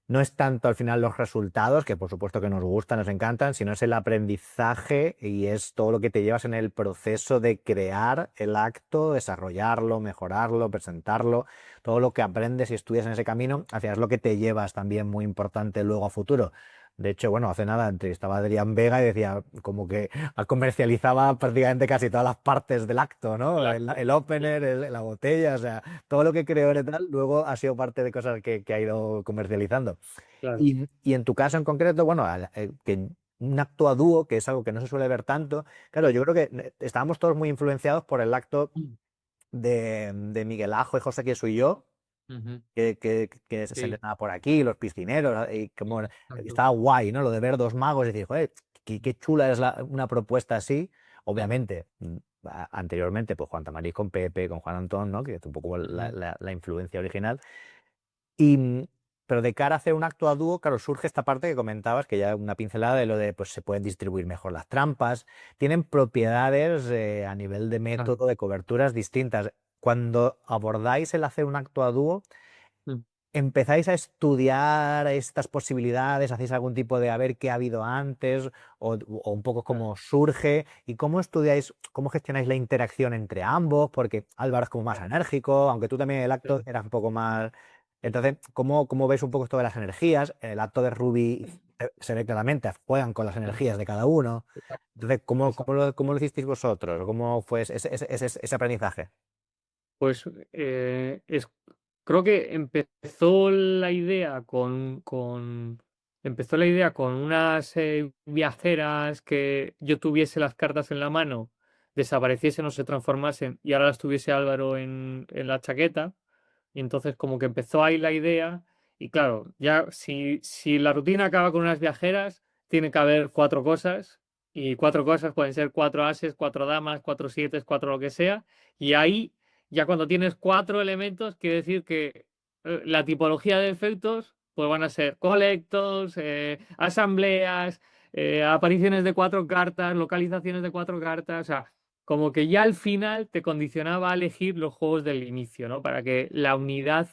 no es tanto al final los resultados, que por supuesto que nos gustan, nos encantan, sino es el aprendizaje y es todo lo que te llevas en el proceso de crear el acto, desarrollarlo, mejorarlo, presentarlo, todo lo que aprendes y estudias en ese camino, al final es lo que te llevas también muy importante luego a futuro. De hecho, bueno, hace nada entrevistaba a Adrián Vega y decía como que comercializaba prácticamente casi todas las partes del acto, ¿no?
Claro,
El opener, la botella, o sea, todo lo que creó y tal, luego ha sido parte de cosas que ha ido comercializando.
claro.
Y en tu caso en concreto, bueno, que un acto a dúo, que es algo que no se suele ver tanto, claro, yo creo que estábamos todos muy influenciados por el acto de Miguel Ajo y José que soy yo,
Ujú.
que se
Sí,
entrenaba por aquí, los piscineros, y como
exacto.
estaba guay, ¿no? Lo de ver dos magos y decir, joder, qué chula es una propuesta así. Obviamente, anteriormente, pues Juan Tamariz con Pepe, con Juan Antón, ¿no? Que es un poco
Ujú.
la influencia original. Y, pero de cara a hacer un acto a dúo, claro, surge esta parte que comentabas, que ya una pincelada de lo de, pues se pueden distribuir mejor las trampas, tienen propiedades a nivel de
Claro.
método, de coberturas distintas. Cuando abordáis el hacer un acto a dúo,
Mm.
¿empezáis a estudiar estas posibilidades? ¿Hacéis algún tipo de a ver qué ha habido antes? O un poco
Claro.
cómo surge? ¿Y cómo estudiáis, cómo gestionáis la interacción entre ambos? Porque Álvaro es como más enérgico, aunque tú también en el acto
Sí,
eras un poco más... Entonces, ¿cómo ves un poco esto de las energías? En el acto de Ruby se ve claramente, juegan con las
sí,
energías de cada uno.
exacto,
Entonces,
exacto.
cómo lo hicisteis vosotros? ¿Cómo fue ese aprendizaje?
Pues creo que empezó la idea empezó la idea con unas viajeras que yo tuviese las cartas en la mano, desapareciesen o se transformasen y ahora las tuviese Álvaro en la chaqueta. Y entonces como que empezó ahí la idea y claro, ya si la rutina acaba con unas viajeras, tiene que haber cuatro cosas y cuatro cosas pueden ser cuatro ases, cuatro damas, cuatro siete, cuatro lo que sea. Y ahí ya cuando tienes cuatro elementos, quiere decir que la tipología de efectos pues van a ser colectos, asambleas, apariciones de cuatro cartas, localizaciones de cuatro cartas, o sea, como que ya al final te condicionaba a elegir los juegos del inicio, ¿no? Para que la unidad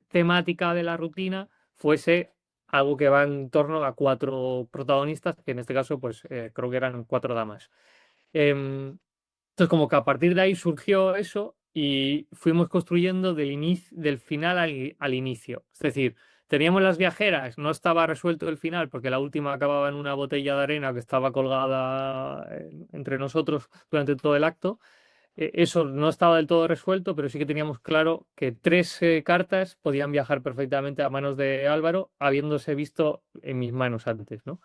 temática de la rutina fuese algo que va en torno a cuatro protagonistas, que en este caso, pues creo que eran cuatro damas. Entonces, como que a partir de ahí surgió eso y fuimos construyendo del final al inicio. Es decir, teníamos las viajeras, no estaba resuelto el final porque la última acababa en una botella de arena que estaba colgada entre nosotros durante todo el acto. Eso no estaba del todo resuelto, pero sí que teníamos claro que tres cartas podían viajar perfectamente a manos de Álvaro, habiéndose visto en mis manos antes, ¿no?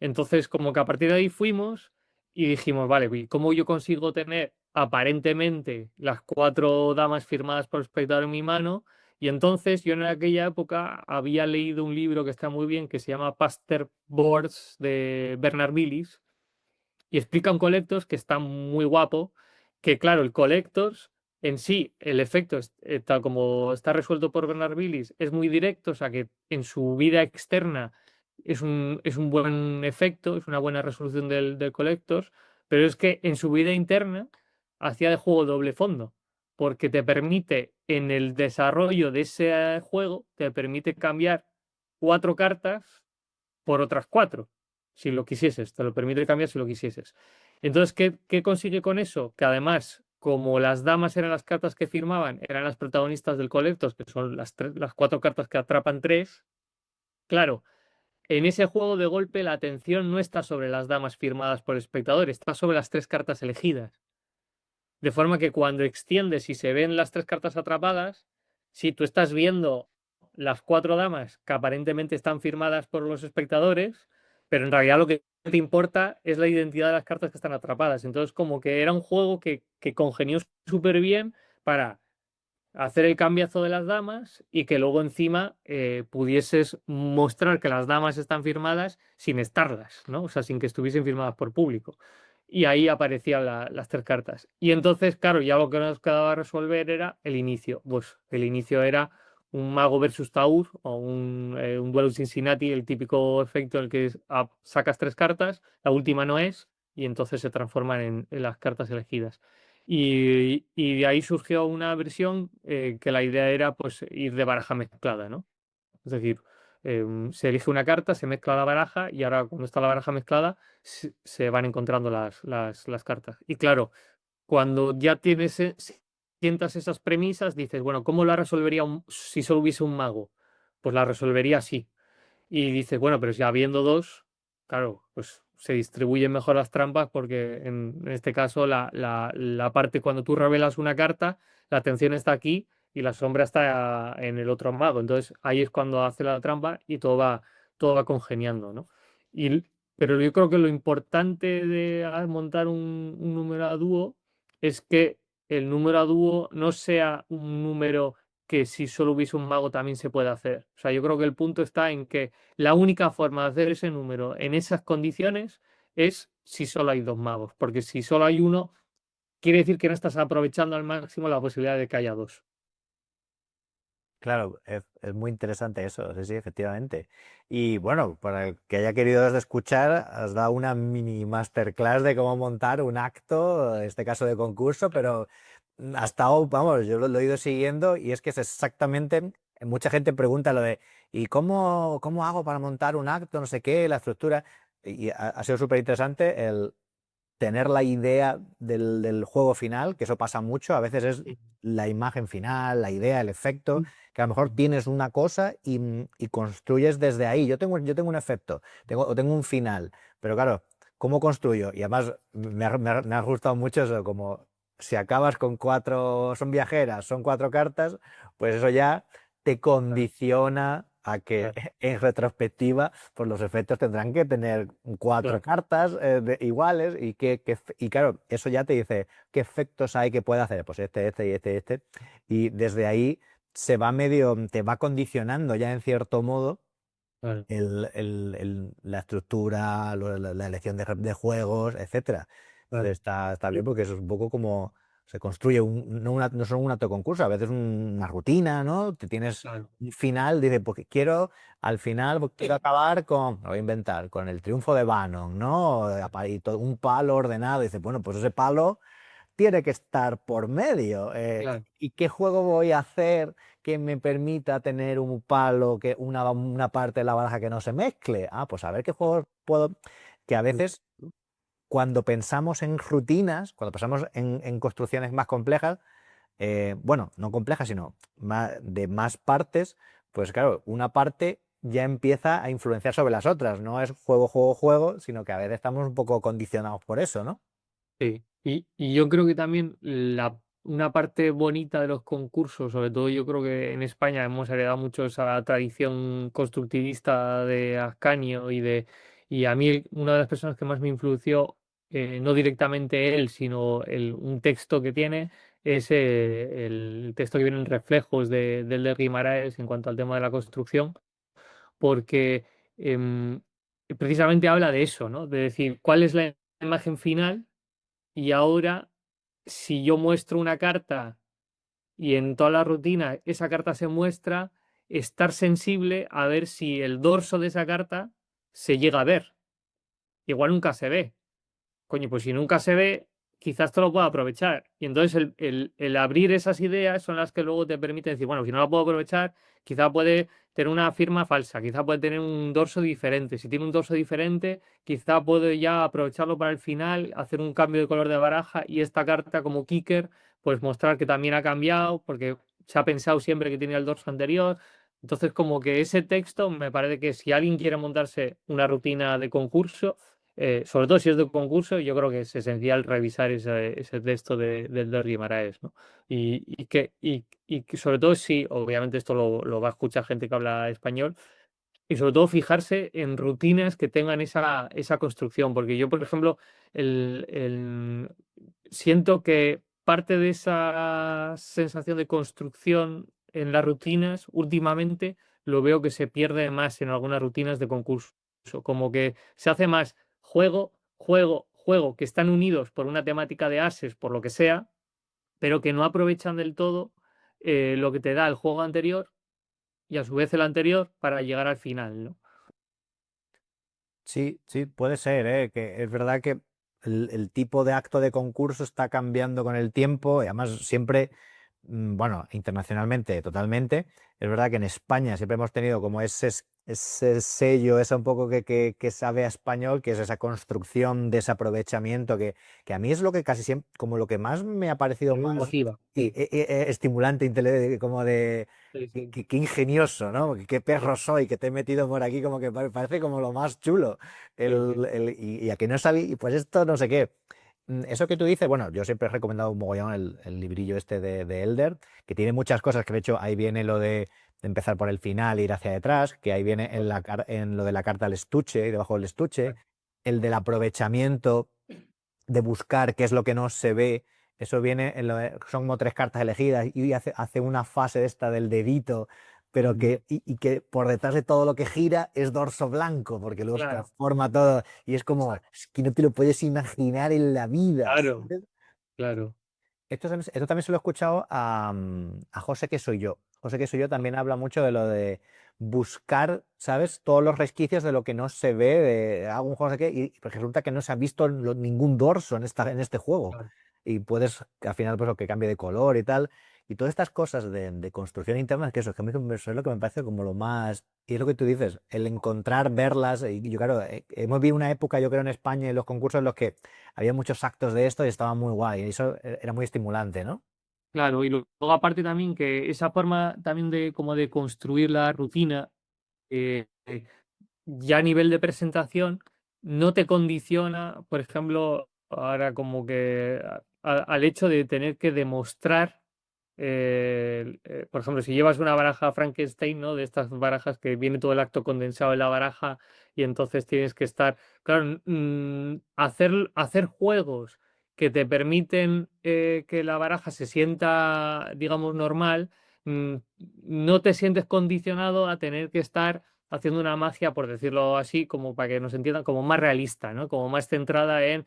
Entonces, como que a partir de ahí fuimos y dijimos, vale, ¿y cómo yo consigo tener aparentemente las cuatro damas firmadas por el espectador en mi mano? Y entonces yo en aquella época había leído un libro que está muy bien, que se llama Paster Boards de Bernard Billis, y explica un Collectors que está muy guapo, que claro, el Collectors en sí, el efecto, tal como está resuelto por Bernard Billis, es muy directo, o sea que en su vida externa es un buen efecto, es una buena resolución del Collectors, pero es que en su vida interna hacía de juego doble fondo, porque te permite, en el desarrollo de ese juego, te permite cambiar cuatro cartas por otras cuatro, si lo quisieses, te lo permite cambiar si lo quisieses. Entonces, ¿qué consigue con eso? Que además, como las damas eran las cartas que firmaban, eran las protagonistas del Collectos, que son las cuatro cartas que atrapan tres, claro, en ese juego de golpe la atención no está sobre las damas firmadas por el espectador, está sobre las tres cartas elegidas. De forma que cuando extiendes y se ven las tres cartas atrapadas, si tú estás viendo las cuatro damas que aparentemente están firmadas por los espectadores, pero en realidad lo que te importa es la identidad de las cartas que están atrapadas. Entonces, como que era un juego que congenió súper bien para hacer el cambiazo de las damas y que luego encima pudieses mostrar que las damas están firmadas sin estarlas, ¿no? O sea, sin que estuviesen firmadas por público. Y ahí aparecían las tres cartas. Y entonces, claro, ya lo que nos quedaba resolver era el inicio. Pues el inicio era un mago versus Taur o un duelo Cincinnati, el típico efecto en el que sacas tres cartas, la última no es, y entonces se transforman en las cartas elegidas. Y de ahí surgió una versión que la idea era pues ir de baraja mezclada, ¿no? Es decir, se elige una carta, se mezcla la baraja y ahora cuando está la baraja mezclada se van encontrando las cartas. Y claro, cuando ya sientas esas premisas, dices, bueno, ¿cómo la resolvería si solo hubiese un mago? Pues la resolvería así. Y dices, bueno, pero si habiendo dos, claro, pues se distribuyen mejor las trampas porque en este caso la parte cuando tú revelas una carta, la atención está aquí y la sombra está en el otro mago. Entonces ahí es cuando hace la trampa y todo va congeniando, ¿no? Y, pero yo creo que lo importante de montar un número a dúo es que el número a dúo no sea un número que si solo hubiese un mago también se puede hacer. O sea, yo creo que el punto está en que la única forma de hacer ese número en esas condiciones es si solo hay dos magos, porque si solo hay uno, quiere decir que no estás aprovechando al máximo la posibilidad de que haya dos.
Claro, es muy interesante eso, sí, sí, efectivamente. Y bueno, para el que haya querido escuchar, has dado una mini masterclass de cómo montar un acto, en este caso de concurso, pero ha estado, vamos, yo lo he ido siguiendo y es que es exactamente, mucha gente pregunta lo de, ¿y cómo hago para montar un acto? No sé qué, la estructura. Y ha sido súper interesante el tener la idea del juego final, que eso pasa mucho, a veces es
Sí.
la imagen final, la idea, el efecto,
Mm.
que a lo mejor tienes una cosa y construyes desde ahí. Yo tengo un efecto, tengo un final, pero claro, ¿cómo construyo? Y además me ha gustado mucho eso, como si acabas con cuatro, son viajeras, son cuatro cartas, pues eso ya te
Claro,
condiciona a que
claro,
en retrospectiva pues los efectos tendrán que tener cuatro
claro,
cartas iguales y claro, eso ya te dice qué efectos hay que puede hacer, pues este y este. Y desde ahí se va medio, te va condicionando ya en cierto modo
claro,
la estructura, la elección de juegos, etcétera. Entonces
claro.
está bien porque eso es un poco como se construye no solo un acto de concurso, a veces una rutina, ¿no? Te tienes
Claro.
un final, dices, porque al final quiero acabar con, lo voy a inventar, con el triunfo de Bannon, ¿no? Y todo, un palo ordenado, dices, bueno, pues ese palo tiene que estar por medio.
Claro.
¿Y qué juego voy a hacer que me permita tener un palo, que una parte de la baraja que no se mezcle? Ah, pues a ver qué juegos puedo. Que a veces cuando pensamos en rutinas, cuando pensamos en construcciones más complejas, bueno, no complejas, sino de más partes, pues claro, una parte ya empieza a influenciar sobre las otras. No es juego, juego, juego, sino que a veces estamos un poco condicionados por eso, ¿no?
Sí, y yo creo que también una parte bonita de los concursos, sobre todo yo creo que en España hemos heredado mucho esa tradición constructivista de Ascanio y a mí una de las personas que más me influenció, no directamente él, sino un texto que tiene, es el texto que viene en Reflejos de Guimaraes en cuanto al tema de la construcción, porque precisamente habla de eso, ¿no? De decir, ¿cuál es la imagen final? Y ahora, si yo muestro una carta y en toda la rutina esa carta se muestra, estar sensible a ver si el dorso de esa carta se llega a ver. Igual nunca se ve. Coño, pues si nunca se ve, quizás te lo pueda aprovechar. Y entonces el abrir esas ideas son las que luego te permiten decir, bueno, si no la puedo aprovechar, quizá puede tener una firma falsa, quizá puede tener un dorso diferente. Si tiene un dorso diferente, quizá puedo ya aprovecharlo para el final, hacer un cambio de color de baraja y esta carta como kicker, pues mostrar que también ha cambiado, porque se ha pensado siempre que tenía el dorso anterior. Entonces, como que ese texto me parece que si alguien quiere montarse una rutina de concurso, sobre todo si es de concurso, yo creo que es esencial revisar ese texto del de Guimaraes, ¿no? Y que sobre todo si, obviamente esto lo va a escuchar gente que habla español, y sobre todo fijarse en rutinas que tengan esa construcción, porque yo, por ejemplo, siento que parte de esa sensación de construcción en las rutinas, últimamente, lo veo que se pierde más en algunas rutinas de concurso, como que se hace más juego, juego, juego, que están unidos por una temática de ases, por lo que sea, pero que no aprovechan del todo lo que te da el juego anterior y a su vez el anterior para llegar al final, ¿no?
Sí, sí, puede ser, ¿eh? Que es verdad que el tipo de acto de concurso está cambiando con el tiempo y además siempre, bueno, internacionalmente totalmente. Es verdad que en España siempre hemos tenido como ese sello, esa un poco que sabe a español, que es esa construcción de ese aprovechamiento que a mí es lo que casi siempre, como lo que más me ha parecido
Me
más
motiva. Sí,
estimulante, como de
sí, sí.
qué ingenioso, ¿no? Qué perro soy, que te he metido por aquí, como que parece como lo más chulo.
Sí, sí.
Y a que no sabía, y pues esto no sé qué. Eso que tú dices, bueno, yo siempre he recomendado un mogollón el librillo este de Elder, que tiene muchas cosas, que de hecho ahí viene lo de empezar por el final e ir hacia detrás, que ahí viene en lo de la carta al estuche y debajo del estuche, el del aprovechamiento de buscar qué es lo que no se ve eso viene, son como tres cartas elegidas y hace una fase de esta del dedito, pero
Ujú.
y que por detrás de todo lo que gira es dorso blanco, porque luego se
Claro,
transforma todo y es como, es que no te lo puedes imaginar en la vida.
claro, claro.
Esto también se lo he escuchado a José que soy yo. José que soy yo también habla mucho de lo de buscar, ¿sabes? Todos los resquicios de lo que no se ve, de hago un juego no sé qué, y pues resulta que no se ha visto ningún dorso en este juego.
Claro.
Y puedes, al final, pues lo que cambie de color y tal. Y todas estas cosas de construcción interna, que eso, es que a mí eso es lo que me parece como lo más. Y es lo que tú dices, el encontrar, verlas. Y yo, claro, hemos vivido una época, yo creo, en España, en los concursos en los que había muchos actos de esto y estaba muy guay. Y eso era muy estimulante, ¿no?
Claro, y luego aparte también que esa forma también de como de construir la rutina, eh, eh, ya a nivel de presentación, no te condiciona, por ejemplo, ahora como que al hecho de tener que demostrar, por ejemplo, si llevas una baraja Frankenstein, ¿no? De estas barajas que viene todo el acto condensado en la baraja y entonces tienes que estar, claro, hacer juegos que te permiten que la baraja se sienta, digamos, normal, mm, no te sientes condicionado a tener que estar haciendo una magia, por decirlo así, como para que nos entiendan, como más realista, ¿no? Como más centrada en,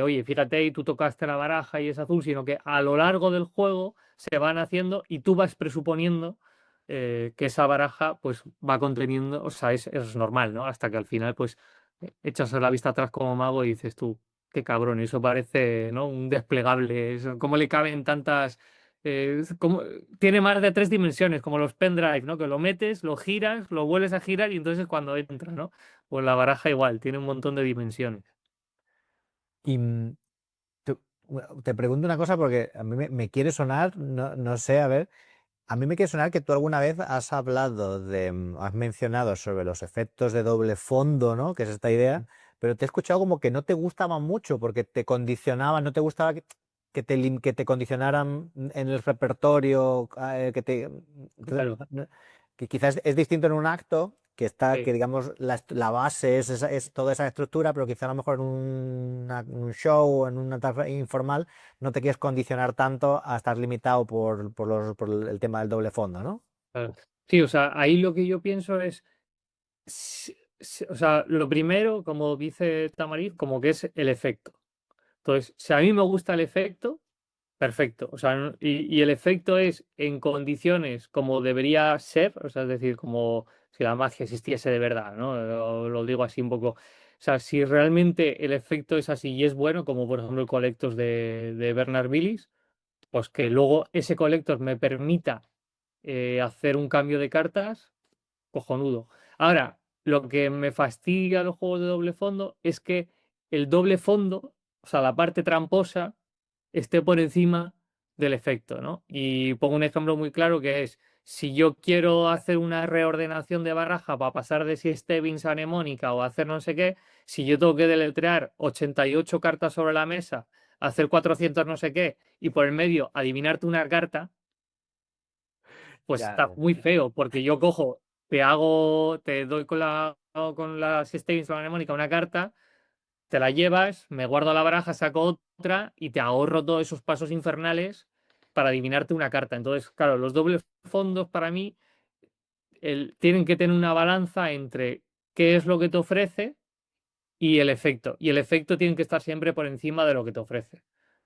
oye, fíjate, y tú tocaste la baraja y es azul, sino que a lo largo del juego se van haciendo y tú vas presuponiendo que esa baraja pues va conteniendo, o sea, es normal, ¿no? Hasta que al final pues echas la vista atrás como mago y dices tú, qué cabrón, eso parece, ¿no? Un desplegable, ¿cómo le caben tantas... tiene más de tres dimensiones, como los pendrive, ¿no? Que lo metes, lo giras, lo vuelves a girar y entonces cuando entra, ¿no? Pues la baraja igual, tiene un montón de dimensiones.
Y bueno, te pregunto una cosa porque a mí me quiere sonar, no sé, a ver, a mí me quiere sonar que tú alguna vez has hablado has mencionado sobre los efectos de doble fondo, ¿no? Que es esta idea, pero te he escuchado como que no te gustaban mucho porque te condicionaban, no te gustaba que te condicionaran en el repertorio,
Claro,
que quizás es distinto en un acto, que está,
sí.
que digamos, la base es toda esa estructura, pero quizá a lo mejor en un show o en una tarde informal no te quieres condicionar tanto a estar limitado por el tema del doble fondo, ¿no?
Claro. Sí, o sea, ahí lo que yo pienso es, o sea, lo primero, como dice Tamariz, como que es el efecto. Entonces, si a mí me gusta el efecto, perfecto. O sea, y el efecto es en condiciones como debería ser, o sea, es decir, como si la magia existiese de verdad, ¿no? Lo digo así un poco. O sea, si realmente el efecto es así y es bueno, como por ejemplo el Collectos de Bernard Billis, pues que luego ese Collector me permita hacer un cambio de cartas, cojonudo. Ahora, lo que me fastidia a los juegos de doble fondo es que el doble fondo, o sea, la parte tramposa, esté por encima del efecto, ¿no? Y pongo un ejemplo muy claro que es, si yo quiero hacer una reordenación de baraja para pasar de si Stebbins a mnemónica o hacer no sé qué, si yo tengo que deletrear 88 cartas sobre la mesa, hacer 400 no sé qué, y por el medio adivinarte una carta, pues
Ya,
está muy feo, porque yo cojo, te doy con las Stebbins o la mnemónica una carta, te la llevas, me guardo la baraja, saco otra y te ahorro todos esos pasos infernales para adivinarte una carta. Entonces, claro, los dobles fondos para mí tienen que tener una balanza entre qué es lo que te ofrece y el efecto. Y el efecto tiene que estar siempre por encima de lo que te ofrece.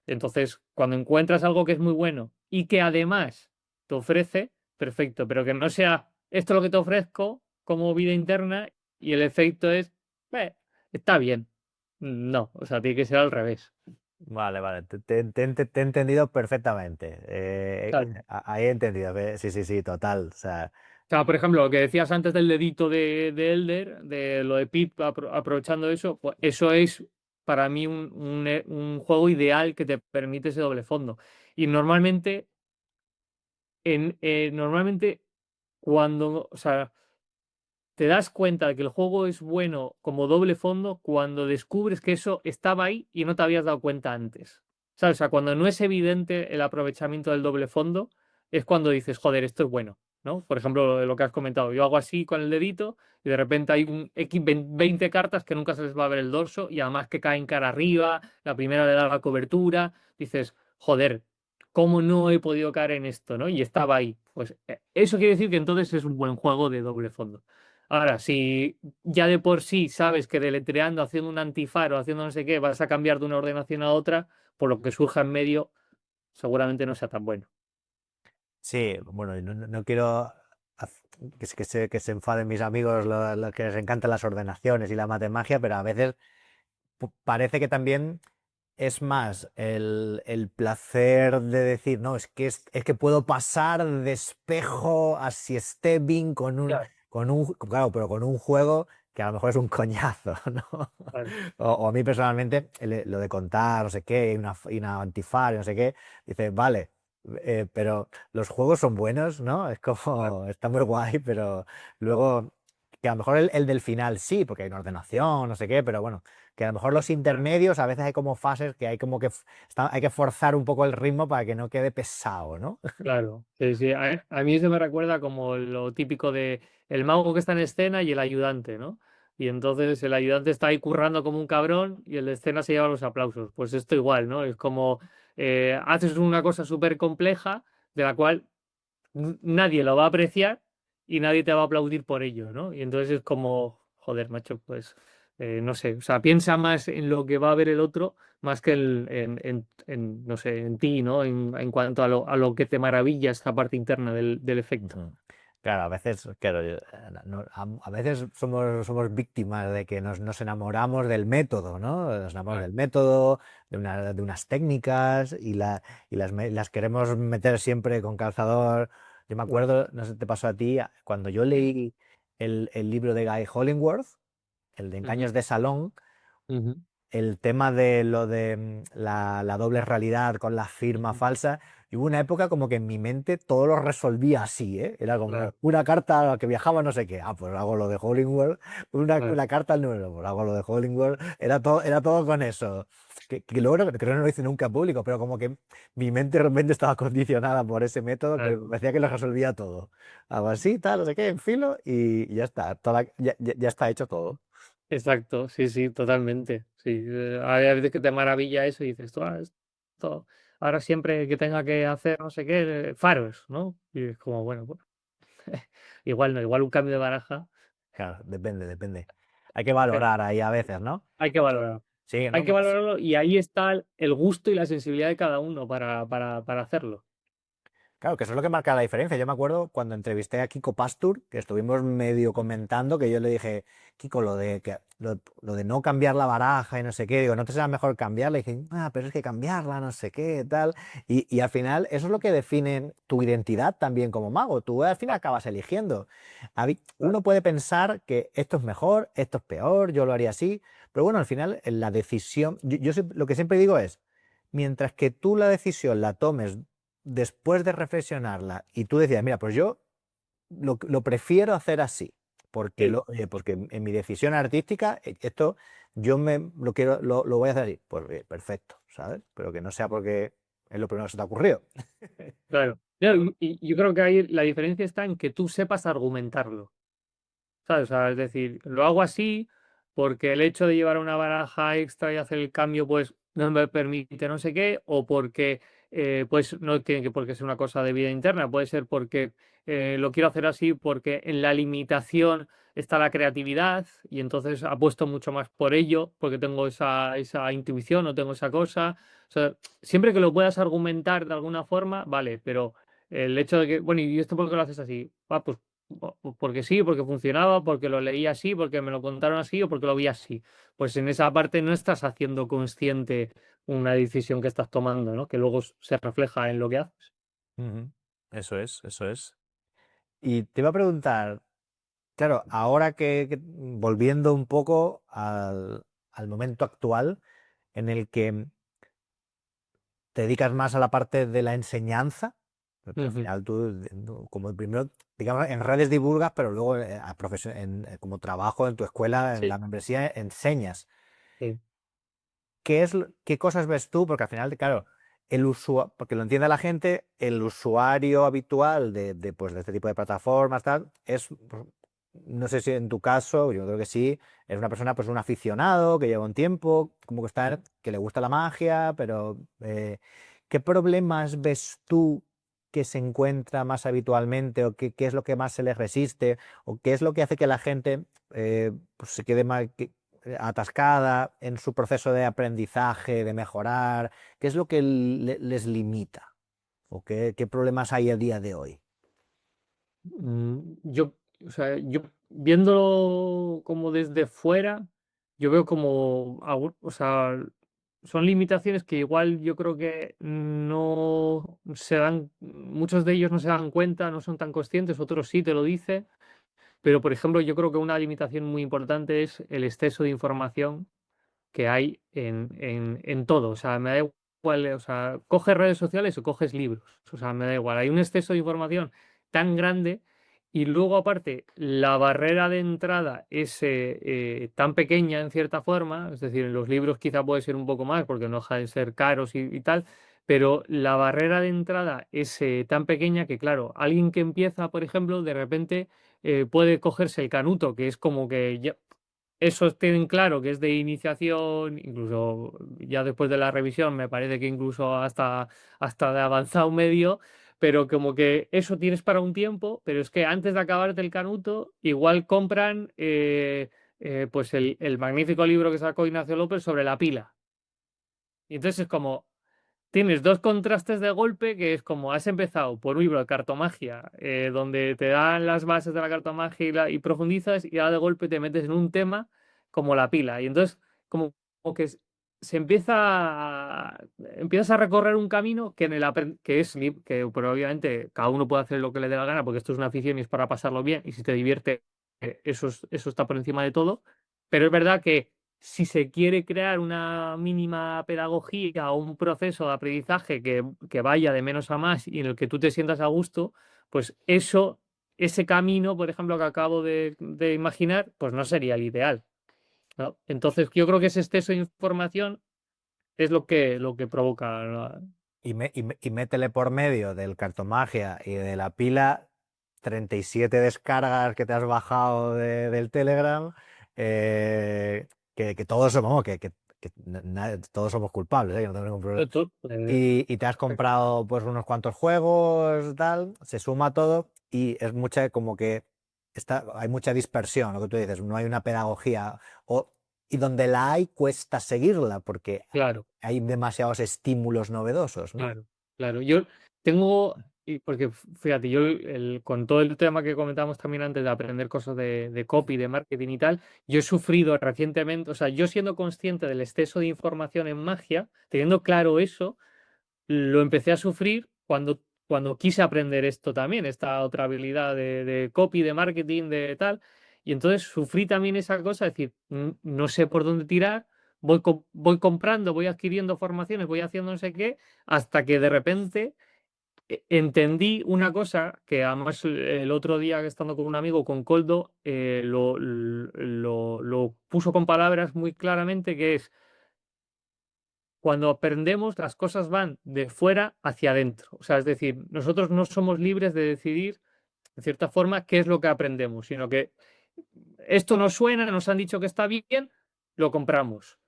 Entonces, cuando encuentras algo que es muy bueno y que además te ofrece, perfecto, pero que no sea esto lo que te ofrezco como vida interna y el efecto es, "Eh, está bien". No, o sea, tiene que ser al revés.
vale, vale, te he entendido perfectamente.
Claro.
Ahí he entendido. Sí, sí, sí, total. O sea,
O sea, por ejemplo, lo que decías antes del dedito de Elder, de lo de Pip aprovechando eso, pues eso es para mí un juego ideal que te permite ese doble fondo. Y normalmente, normalmente cuando, o sea, te das cuenta de que el juego es bueno como doble fondo cuando descubres que eso estaba ahí y no te habías dado cuenta antes. ¿Sabes? O sea, cuando no es evidente el aprovechamiento del doble fondo, es cuando dices, joder, esto es bueno, ¿no? Por ejemplo, lo que has comentado. Yo hago así con el dedito y de repente hay un X 20 cartas que nunca se les va a ver el dorso y además que caen cara arriba, la primera le da la cobertura. Dices, joder, ¿cómo no he podido caer en esto, ¿no? Y estaba ahí. Pues eso quiere decir que entonces es un buen juego de doble fondo. Ahora, si ya de por sí sabes que deletreando, haciendo un antifaro, haciendo no sé qué, vas a cambiar de una ordenación a otra, por lo que surja en medio, seguramente no sea tan bueno.
Sí, bueno, y no quiero que se enfaden mis amigos, los que les encantan las ordenaciones y la matemagia, pero a veces parece que también es más el placer de decir, no, es que puedo pasar de espejo a stepping
Claro,
claro, pero con un juego que a lo mejor es un coñazo, ¿no?
claro,
O a mí personalmente, lo de contar, no sé qué, y una antifar, y no sé qué, dice, vale, pero los juegos son buenos, ¿no? Es
claro,
como, está muy guay, pero luego, que a lo mejor el del final sí, porque hay una ordenación, no sé qué, pero bueno, que a lo mejor los
claro.
intermedios a veces hay como fases que hay como que hay que forzar un poco el ritmo para que no quede pesado, ¿no?
Claro, sí, sí. A mí eso me recuerda como lo típico de el mago que está en escena y el ayudante, ¿no? Y entonces el ayudante está ahí currando como un cabrón y el de escena se lleva los aplausos. Pues esto igual, ¿no? Es como haces una cosa súper compleja de la cual nadie lo va a apreciar y nadie te va a aplaudir por ello, ¿no? Y entonces es como, joder, macho, pues no sé, o sea, piensa más en lo que va a ver el otro más que no sé, en ti, ¿no? En cuanto a lo que te maravilla esta parte interna del efecto.
Ujú. Claro, a veces, claro, a veces somos víctimas de que nos enamoramos del método, ¿no? Nos enamoramos
Claro.
del método, de unas técnicas y las queremos meter siempre con calzador. Yo me
Claro.
acuerdo, no sé si te pasó a ti, cuando yo leí el libro de Guy Hollingworth, el de
Ujú,
Engaños de Salón,
ujú,
el tema de lo de la doble realidad con la firma
ujú.
falsa, y hubo una época como que en mi mente todo lo resolvía así, ¿eh? Era como
Claro,
una carta a la que viajaba no sé qué, pues hago lo de Hollingworth,
claro.
una carta al número, pues hago lo de Hollingworth, era todo con eso. Que luego creo que no lo hice nunca público, pero como que mi mente realmente estaba condicionada por ese método que
Claro.
me decía que lo resolvía todo. Hago así, tal, no sé qué, en filo, y ya está, ya está hecho todo.
Exacto, sí, sí, totalmente. Sí, hay veces que te maravilla eso y dices, tú, esto, ahora siempre que tenga que hacer no sé qué, faros, ¿no? Y es como, bueno, pues, igual no, igual un cambio de baraja
Claro, depende. Hay que
eh,
valorar ahí a veces, ¿no?
hay que valorarlo.
Sí,
Hay
¿no?
que valorarlo y ahí está el gusto y la sensibilidad de cada uno para hacerlo.
Claro, que eso es lo que marca la diferencia. Yo me acuerdo cuando entrevisté a Kiko Pastur, que estuvimos medio comentando, que yo le dije, Kiko, lo de no cambiar la baraja y no sé qué, digo, ¿no te será mejor cambiarla? Y dije, pero es que cambiarla, no sé qué, tal. Y al final, eso es lo que define tu identidad también como mago. Tú al final acabas eligiendo.
Claro,
Uno puede pensar que esto es mejor, esto es peor, yo lo haría así, pero bueno, al final, la decisión, lo que siempre digo es, mientras que tú la decisión la tomes después de reflexionarla y tú decías, mira, pues yo lo prefiero hacer así, porque,
sí,
porque en mi decisión artística, esto yo lo voy a hacer así. Pues bien, perfecto, ¿sabes? Pero que no sea porque es lo primero que se te ha ocurrido.
claro. Y yo creo que ahí la diferencia está en que tú sepas argumentarlo. ¿Sabes? O sea, es decir, lo hago así porque el hecho de llevar una baraja extra y hacer el cambio, pues no me permite no sé qué, o porque, pues no tiene que por qué ser una cosa de vida interna, puede ser porque lo quiero hacer así porque en la limitación está la creatividad y entonces apuesto mucho más por ello, porque tengo esa intuición o tengo esa cosa. O sea, siempre que lo puedas argumentar de alguna forma, vale, pero el hecho de que, bueno, ¿y esto por qué lo haces así? Pues porque sí, porque funcionaba, porque lo leí así, porque me lo contaron así o porque lo vi así. Pues en esa parte no estás haciendo consciente una decisión que estás tomando, ¿no? Que luego se refleja en lo que haces.
Ujú. Eso es, eso es. Y te iba a preguntar, claro, ahora volviendo un poco al momento actual en el que te dedicas más a la parte de la enseñanza, porque al
Ujú,
final tú, como primero, digamos, en redes divulgas, pero luego como trabajo en tu escuela, en
sí,
la membresía, enseñas.
sí.
¿Qué cosas ves tú? Porque al final, claro, porque lo entiende la gente, el usuario habitual pues, de este tipo de plataformas, tal, no sé si en tu caso, yo creo que sí, es una persona, pues un aficionado que lleva un tiempo, como que
Ujú.
que le gusta la magia, pero ¿Qué problemas ves tú que se encuentra más habitualmente o qué es lo que más se les resiste o qué es lo que hace que la gente pues se quede más atascada en su proceso de aprendizaje, de mejorar? ¿Qué es lo que les limita? ¿O qué problemas hay a día de hoy?
Yo, o sea, yo viéndolo como desde fuera, yo veo como, o sea, son limitaciones que igual yo creo que no se dan, muchos de ellos no se dan cuenta, no son tan conscientes, otros sí te lo dicen, pero por ejemplo, yo creo que una limitación muy importante es el exceso de información que hay en todo. O sea, me da igual, o sea, coges redes sociales o coges libros. O sea, me da igual. Hay un exceso de información tan grande y luego aparte la barrera de entrada es tan pequeña en cierta forma, es decir, en los libros quizá puede ser un poco más porque no deja de ser caros y tal, pero la barrera de entrada es tan pequeña que, claro, alguien que empieza, por ejemplo, de repente puede cogerse el canuto, que es como que ya, esos tienen claro que es de iniciación, incluso ya después de la revisión me parece que incluso hasta de avanzado medio, pero como que eso tienes para un tiempo, pero es que antes de acabarte el canuto, igual compran pues el magnífico libro que sacó Ignacio López sobre la pila. Y entonces es como, tienes dos contrastes de golpe que es como has empezado por un libro de cartomagia, donde te dan las bases de la cartomagia y profundizas, y ahora de golpe te metes en un tema como la pila. Y entonces, como que se empiezas a recorrer un camino que, que es que pero obviamente cada uno puede hacer lo que le dé la gana, porque esto es una afición y es para pasarlo bien, y si te divierte, eso está por encima de todo. Pero es verdad que si se quiere crear una mínima pedagogía o un proceso de aprendizaje que vaya de menos a más y en el que tú te sientas a gusto, pues ese camino, por ejemplo, que acabo de imaginar, pues no sería el ideal, ¿no? Entonces, yo creo que ese exceso de información es lo que provoca, ¿no?
Y métele por medio del cartomagia y de la pila 37 descargas que te has bajado del Telegram, que todos somos, todos somos culpables, yo no tengo ningún problema. Y te has comprado pues unos cuantos juegos, tal, se suma todo y es mucha como que hay mucha dispersión, lo que tú dices, no hay una pedagogía y donde la hay cuesta seguirla porque
Claro.
hay demasiados estímulos novedosos, ¿no?
Claro, claro. Yo tengo, y porque fíjate, yo con todo el tema que comentamos también antes de aprender cosas de copy, de marketing y tal, yo he sufrido recientemente, o sea, yo siendo consciente del exceso de información en magia, teniendo claro eso, lo empecé a sufrir cuando quise aprender esto también, esta otra habilidad de copy, de marketing, de tal. Y entonces sufrí también esa cosa, es decir, no sé por dónde tirar, voy comprando, voy adquiriendo formaciones, voy haciendo no sé qué, hasta que de repente entendí una cosa que además el otro día estando con un amigo, con Coldo, lo puso con palabras muy claramente, que es cuando aprendemos, las cosas van de fuera hacia adentro. O sea, es decir, nosotros no somos libres de decidir, de cierta forma, qué es lo que aprendemos, sino que esto nos suena, nos han dicho que está bien, lo compramos.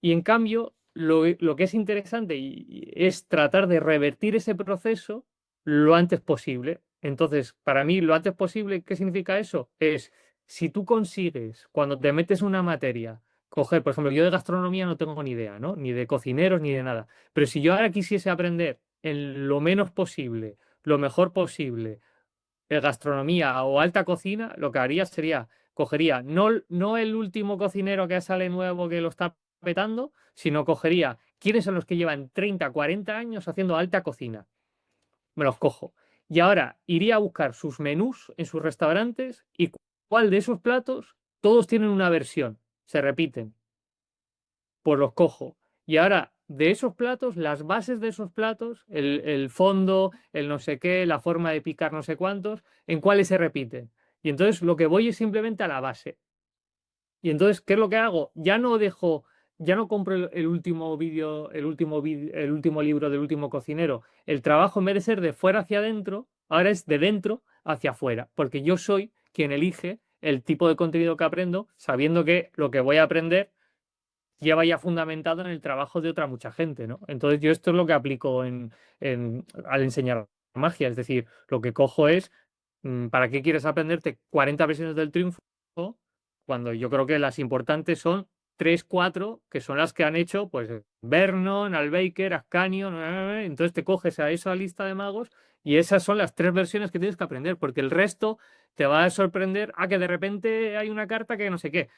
Y en cambio, lo que es interesante y es tratar de revertir ese proceso lo antes posible. Entonces, para mí, lo antes posible, ¿qué significa eso? Es si tú consigues, cuando te metes en una materia, coger, por ejemplo, yo de gastronomía no tengo ni idea, ¿no? Ni de cocineros, ni de nada. Pero si yo ahora quisiese aprender en lo menos posible, lo mejor posible, gastronomía o alta cocina, lo que haría sería, cogería no el último cocinero que sale nuevo que lo está petando, sino cogería quiénes son los que llevan 30 40 años haciendo alta cocina. Me los cojo. Y ahora iría a buscar sus menús en sus restaurantes y cuál de esos platos, todos tienen una versión, se repiten, pues los cojo. Y ahora, de esos platos, las bases de esos platos, el fondo, el no sé qué, la forma de picar no sé cuántos, en cuáles se repiten. Y entonces lo que voy es simplemente a la base. Y entonces, ¿qué es lo que hago? Ya no compro el último vídeo, el último libro del último cocinero. El trabajo, en vez de ser de fuera hacia adentro, ahora es de dentro hacia afuera, porque yo soy quien elige el tipo de contenido que aprendo, sabiendo que lo que voy a aprender lleva ya fundamentado en el trabajo de otra mucha gente, ¿no? Entonces yo esto es lo que aplico al enseñar magia, es decir, lo que cojo es, ¿para qué quieres aprenderte 40 versiones del triunfo cuando yo creo que las importantes son 3 4 que son las que han hecho, pues, Vernon, Albaker, Ascanio, entonces te coges a esa lista de magos y esas son las 3 versiones que tienes que aprender, porque el resto te va a sorprender a que de repente hay una carta que no sé qué,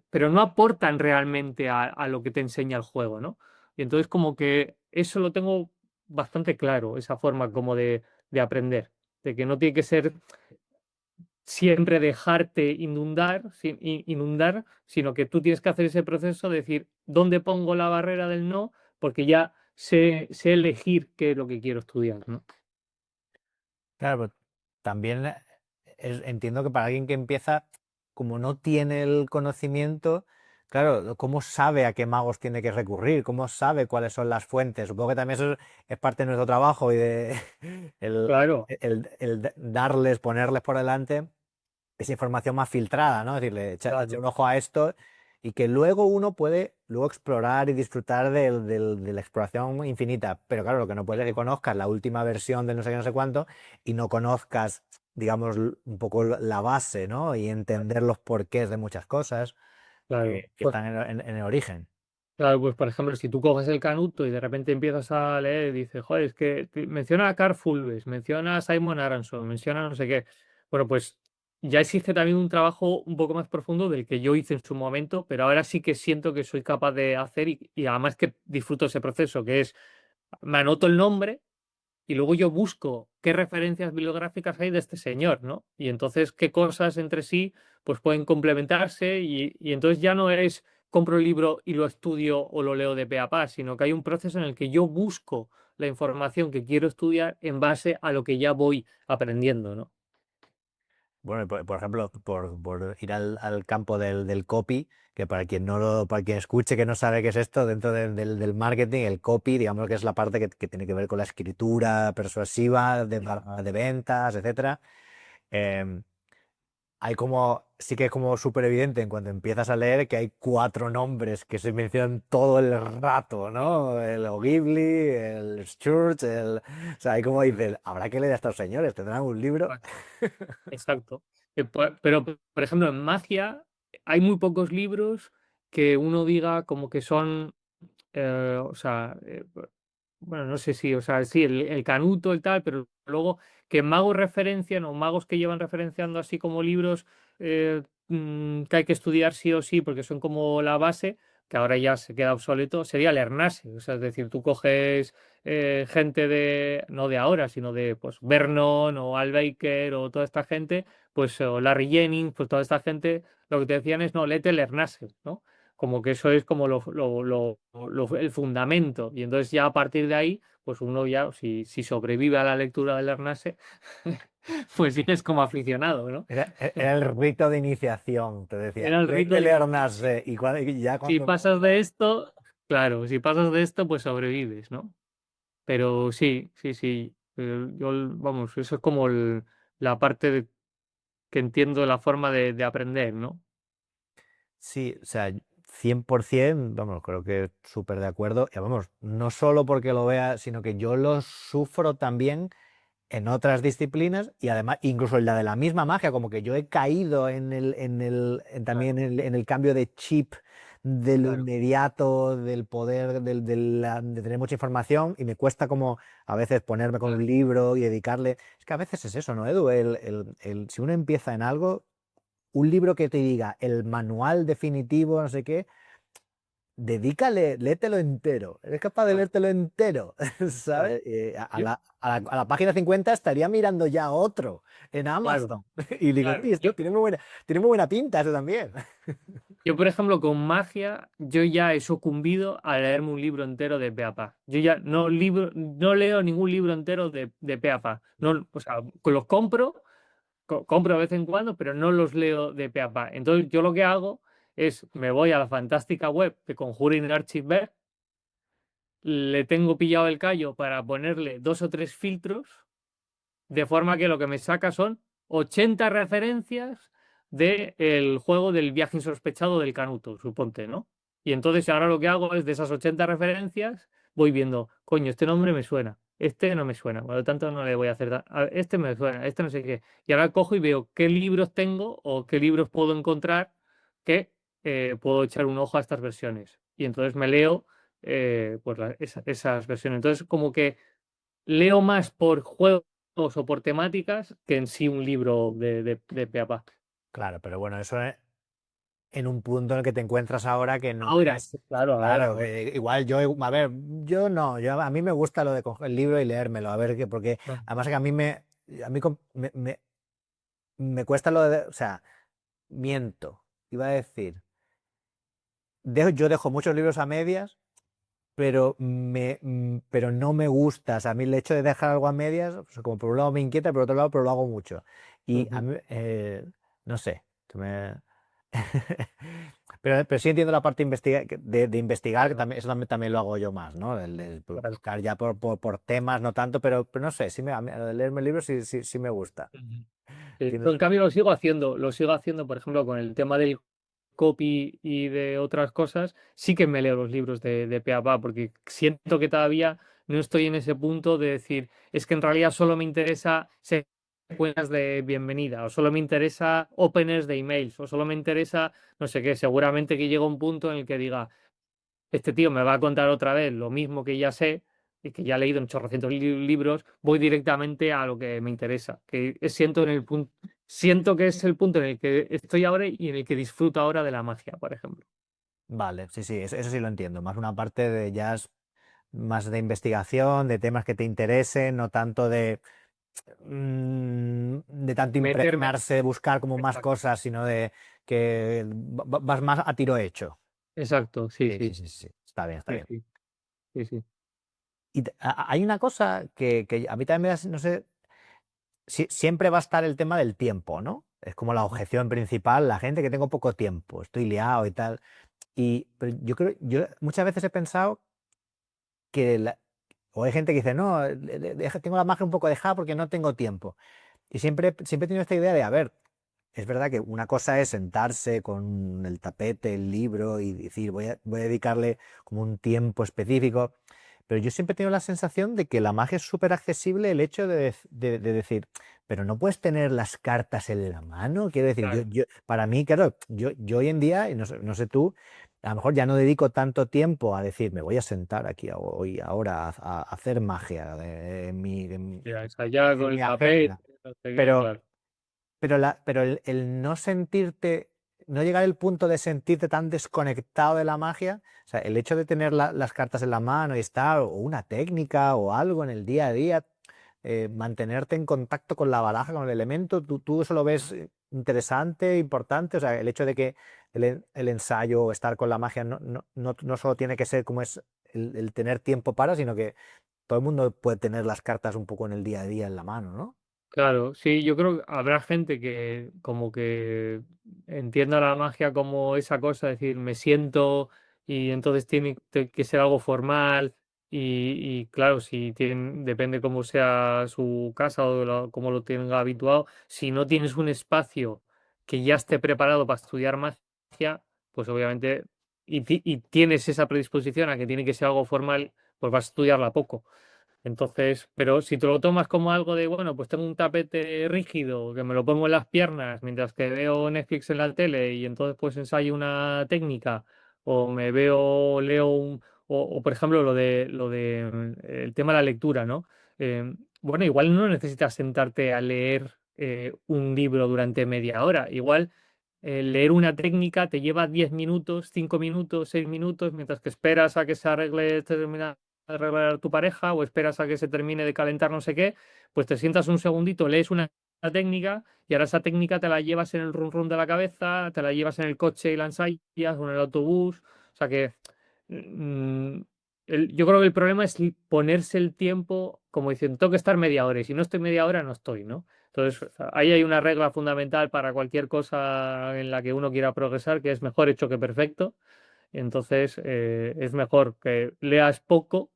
pero no aportan realmente a lo que te enseña el juego, ¿no? Y entonces como que eso lo tengo bastante claro, esa forma como de aprender, de que no tiene que ser siempre dejarte inundar, sino que tú tienes que hacer ese proceso de decir, ¿dónde pongo la barrera del no? Porque ya sé elegir qué es lo que quiero estudiar, ¿no?
Claro, pero también entiendo que para alguien que empieza, como no tiene el conocimiento, claro, ¿cómo sabe a qué magos tiene que recurrir? ¿Cómo sabe cuáles son las fuentes? Supongo que también eso es parte de nuestro trabajo y de
Claro,
el darles, ponerles por delante esa información más filtrada, ¿no? Es decirle, echa
claro,
un ojo a esto y que luego uno puede luego explorar y disfrutar de la exploración infinita. Pero claro, lo que no puede es que conozcas la última versión de no sé qué, no sé cuánto y no conozcas, digamos, un poco la base, ¿no? Y entender los porqués de muchas cosas
claro.
que están en el origen.
Claro, pues por ejemplo, si tú coges el Canuto y de repente empiezas a leer y dices, joder, es que menciona a Carl Fulves, menciona a Simon Aronson, menciona no sé qué. Bueno, pues ya existe también un trabajo un poco más profundo del que yo hice en su momento, pero ahora sí que siento que soy capaz de hacer y además que disfruto ese proceso, que es, me anoto el nombre y luego yo busco qué referencias bibliográficas hay de este señor, ¿no? Y entonces qué cosas entre sí pues pueden complementarse y entonces ya no es compro el libro y lo estudio o lo leo de pe a pa, sino que hay un proceso en el que yo busco la información que quiero estudiar en base a lo que ya voy aprendiendo, ¿no?
Bueno, y por ejemplo, por ir al campo del copy, que para quien no para quien escuche que no sabe qué es esto, dentro del marketing, el copy, digamos que es la parte que tiene que ver con la escritura persuasiva de ventas, etcétera. Em, Hay como, sí que es como súper evidente en cuanto empiezas a leer que hay 4 nombres que se mencionan todo el rato, ¿no? El O'Ghibli, el Sturge, o sea, hay como dices, habrá que leer a estos señores, tendrán un libro.
Exacto. Pero, por ejemplo, en magia hay muy pocos libros que uno diga como que son, o sea, bueno, no sé si, o sea, sí, el Canuto, el tal, pero luego que magos referencian o magos que llevan referenciando así como libros que hay que estudiar sí o sí porque son como la base, que ahora ya se queda obsoleto, sería el Ernase. O sea, es decir, tú coges gente no de ahora, sino de pues Vernon o Al Baker o toda esta gente, pues o Larry Jennings, pues toda esta gente, lo que te decían es no, léete el Ernase, ¿no? Como que eso es como el fundamento. Y entonces ya a partir de ahí, pues uno ya, si sobrevive a la lectura del Ernase, pues ya es como aficionado, ¿no?
Era el rito de iniciación, te decía,
Era el rito
léete
de iniciación.
Leornase, y ya
Si
cuando...
pasas de esto, claro, si pasas de esto, pues sobrevives, ¿no? Pero sí, sí, sí. Vamos, eso es como la parte que entiendo la forma de aprender, ¿no?
Sí, o sea, 100%, vamos, creo que súper de acuerdo. Y vamos, no solo porque lo vea, sino que yo lo sufro también en otras disciplinas y además incluso en la de la misma magia, como que yo he caído también
Claro,
en el cambio de chip de lo
claro.
inmediato, del poder, de tener mucha información y me cuesta como a veces ponerme con un
Claro.
libro y dedicarle... Es que a veces es eso, ¿no, Edu? Si uno empieza en algo, un libro que te diga el manual definitivo, no sé qué, dedícale, léetelo entero. Eres capaz de
Claro,
leértelo entero,
claro.
¿sabes?
Yo-
A la página 50 estaría mirando ya otro en
claro,
Amazon. Y digo,
claro.
"Hostia, esto tiene muy buena pinta eso también".
Yo, por ejemplo, con magia, yo ya he sucumbido a leerme un libro entero de pe a pa. Yo ya no leo ningún libro entero de pe a pa. No, o sea, los compro, compro de vez en cuando, pero no los leo de pe a pa. Entonces, yo lo que hago es, me voy a la fantástica web de Conjuring Archive, le tengo pillado el callo para ponerle 2 o 3 filtros, de forma que lo que me saca son 80 referencias del juego del viaje insospechado del Canuto, suponte, ¿no? Y entonces ahora lo que hago es de esas 80 referencias, voy viendo, coño, este nombre me suena, este no me suena, por lo tanto no le voy a hacer, este me suena, este no sé qué. Y ahora cojo y veo qué libros tengo o qué libros puedo encontrar que puedo echar un ojo a estas versiones. Y entonces me leo pues esas versiones. Entonces como que leo más por juegos o por temáticas que en sí un libro de pe a pa.
Claro, pero bueno, eso en un punto en el que te encuentras ahora que no
Ahora,
es.
claro,
Claro,
ahora.
igual yo, a ver, yo no, a mí me gusta lo de coger el libro y leérmelo, a ver, porque
Ah,
además que a mí me cuesta lo de, o sea, miento, iba a decir, yo dejo muchos libros a medias, pero no me gusta, o sea, a mí el hecho de dejar algo a medias, pues, como por un lado me inquieta, por otro lado, pero lo hago mucho. Y a
ujú.
mí, no sé, pero sí entiendo la parte de investigar, que
Claro,
también, eso también lo hago yo más, ¿no? El de
claro.
buscar ya por temas, no tanto, pero no sé, a mí, lo de leerme el libro sí me gusta.
Ujú. Sí, yo,
Tienes.
en cambio lo sigo haciendo, por ejemplo, con el tema del copy y de otras cosas, sí que me leo los libros de pe a pa, porque siento que todavía no estoy en ese punto de decir, es que en realidad solo me interesa secuencias de bienvenida, o solo me interesa openers de emails, o solo me interesa, no sé qué, seguramente que llega un punto en el que diga, este tío me va a contar otra vez lo mismo que ya sé y que ya he leído en chorrocientos libros, voy directamente a lo que me interesa, siento que es el punto en el que estoy ahora y en el que disfruto ahora de la magia, por ejemplo.
Vale, sí, sí, eso sí lo entiendo. Más una parte de jazz, más de investigación, de temas que te interesen, no tanto de tanto
Meterme.
impregnarse, de buscar como más
Exacto.
cosas, sino de que vas más a tiro hecho.
Exacto, sí,
Sí, sí,
sí,
sí, sí. Está bien, está
sí,
bien.
sí, sí, sí.
Y hay una cosa que a mí también no sé, siempre va a estar el tema del tiempo, ¿no? Es como la objeción principal, la gente que tengo poco tiempo, estoy liado y tal. Pero yo muchas veces he pensado que, o hay gente que dice, no, tengo la magia un poco dejada porque no tengo tiempo. Y siempre he tenido esta idea de, a ver, es verdad que una cosa es sentarse con el tapete, el libro y decir, voy a dedicarle como un tiempo específico, pero yo siempre he tenido la sensación de que la magia es súper accesible el hecho de decir, pero no puedes tener las cartas en la mano. Quiero decir,
Claro,
para mí, claro, yo hoy en día, y no sé tú, a lo mejor ya no dedico tanto tiempo a decir, me voy a sentar aquí hoy, ahora, a hacer magia
ya, ensayar
en
con
mi
el papel,
agenda.
no sé qué,
Pero,
claro.
pero el no sentirte, no llegar al punto de sentirte tan desconectado de la magia, o sea, el hecho de tener las cartas en la mano y estar, o una técnica o algo en el día a día, mantenerte en contacto con la baraja, con el elemento, tú eso lo ves interesante, importante, o sea, el hecho de que el ensayo o estar con la magia no solo tiene que ser como es el tener tiempo para, sino que todo el mundo puede tener las cartas un poco en el día a día en la mano, ¿no?
Claro, sí, yo creo que habrá gente que como que entienda la magia como esa cosa, es decir, me siento y entonces tiene que ser algo formal y claro, si depende cómo sea su casa o cómo lo tenga habituado, si no tienes un espacio que ya esté preparado para estudiar magia, pues obviamente, y tienes esa predisposición a que tiene que ser algo formal, pues vas a estudiarla poco. Entonces, pero si te lo tomas como algo de, bueno, pues tengo un tapete rígido que me lo pongo en las piernas mientras que veo Netflix en la tele y entonces pues ensayo una técnica o me veo, leo o, por ejemplo el tema de la lectura, ¿no? Bueno, igual no necesitas sentarte a leer un libro durante media hora. Igual leer una técnica te lleva 10 minutos, 5 minutos, 6 minutos, mientras que esperas a que se arregle arreglar tu pareja o esperas a que se termine de calentar no sé qué, pues te sientas un segundito, lees una técnica y ahora esa técnica te la llevas en el run run de la cabeza, te la llevas en el coche y la ensayas o en el autobús. O sea que mm, yo creo que el problema es ponerse el tiempo como diciendo, tengo que estar media hora y si no estoy media hora no estoy, ¿no? Entonces, ahí hay una regla fundamental para cualquier cosa en la que uno quiera progresar, que es mejor hecho que perfecto. Entonces, es mejor que leas poco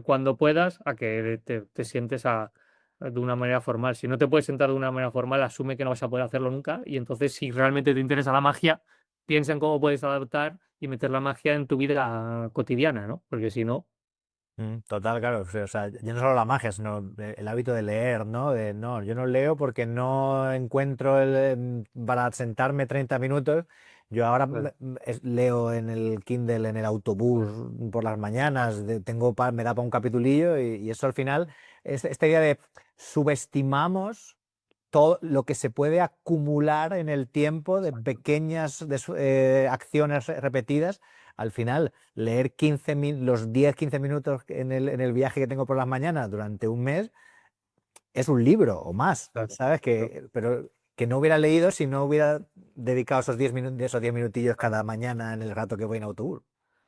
cuando puedas a que te sientes de una manera formal. Si no te puedes sentar de una manera formal, asume que no vas a poder hacerlo nunca. Y entonces, si realmente te interesa la magia, piensa en cómo puedes adaptar y meter la magia en tu vida cotidiana, ¿no? Porque si no,
Total, claro. O sea, ya no solo la magia, sino el hábito de leer, ¿no? No, yo no leo porque no encuentro para sentarme 30 minutos. Yo ahora
claro,
leo en el Kindle, en el autobús por las mañanas, me da para un capitulillo y eso al final, esta idea de subestimamos todo lo que se puede acumular en el tiempo de
exacto.
pequeñas acciones repetidas. Al final, leer los 10-15 minutos en el viaje que tengo por las mañanas durante un mes es un libro o más,
Claro,
¿sabes?
claro.
Pero que no hubiera leído si no hubiera dedicado esos 10 minutillos cada mañana en el rato que voy en autobús.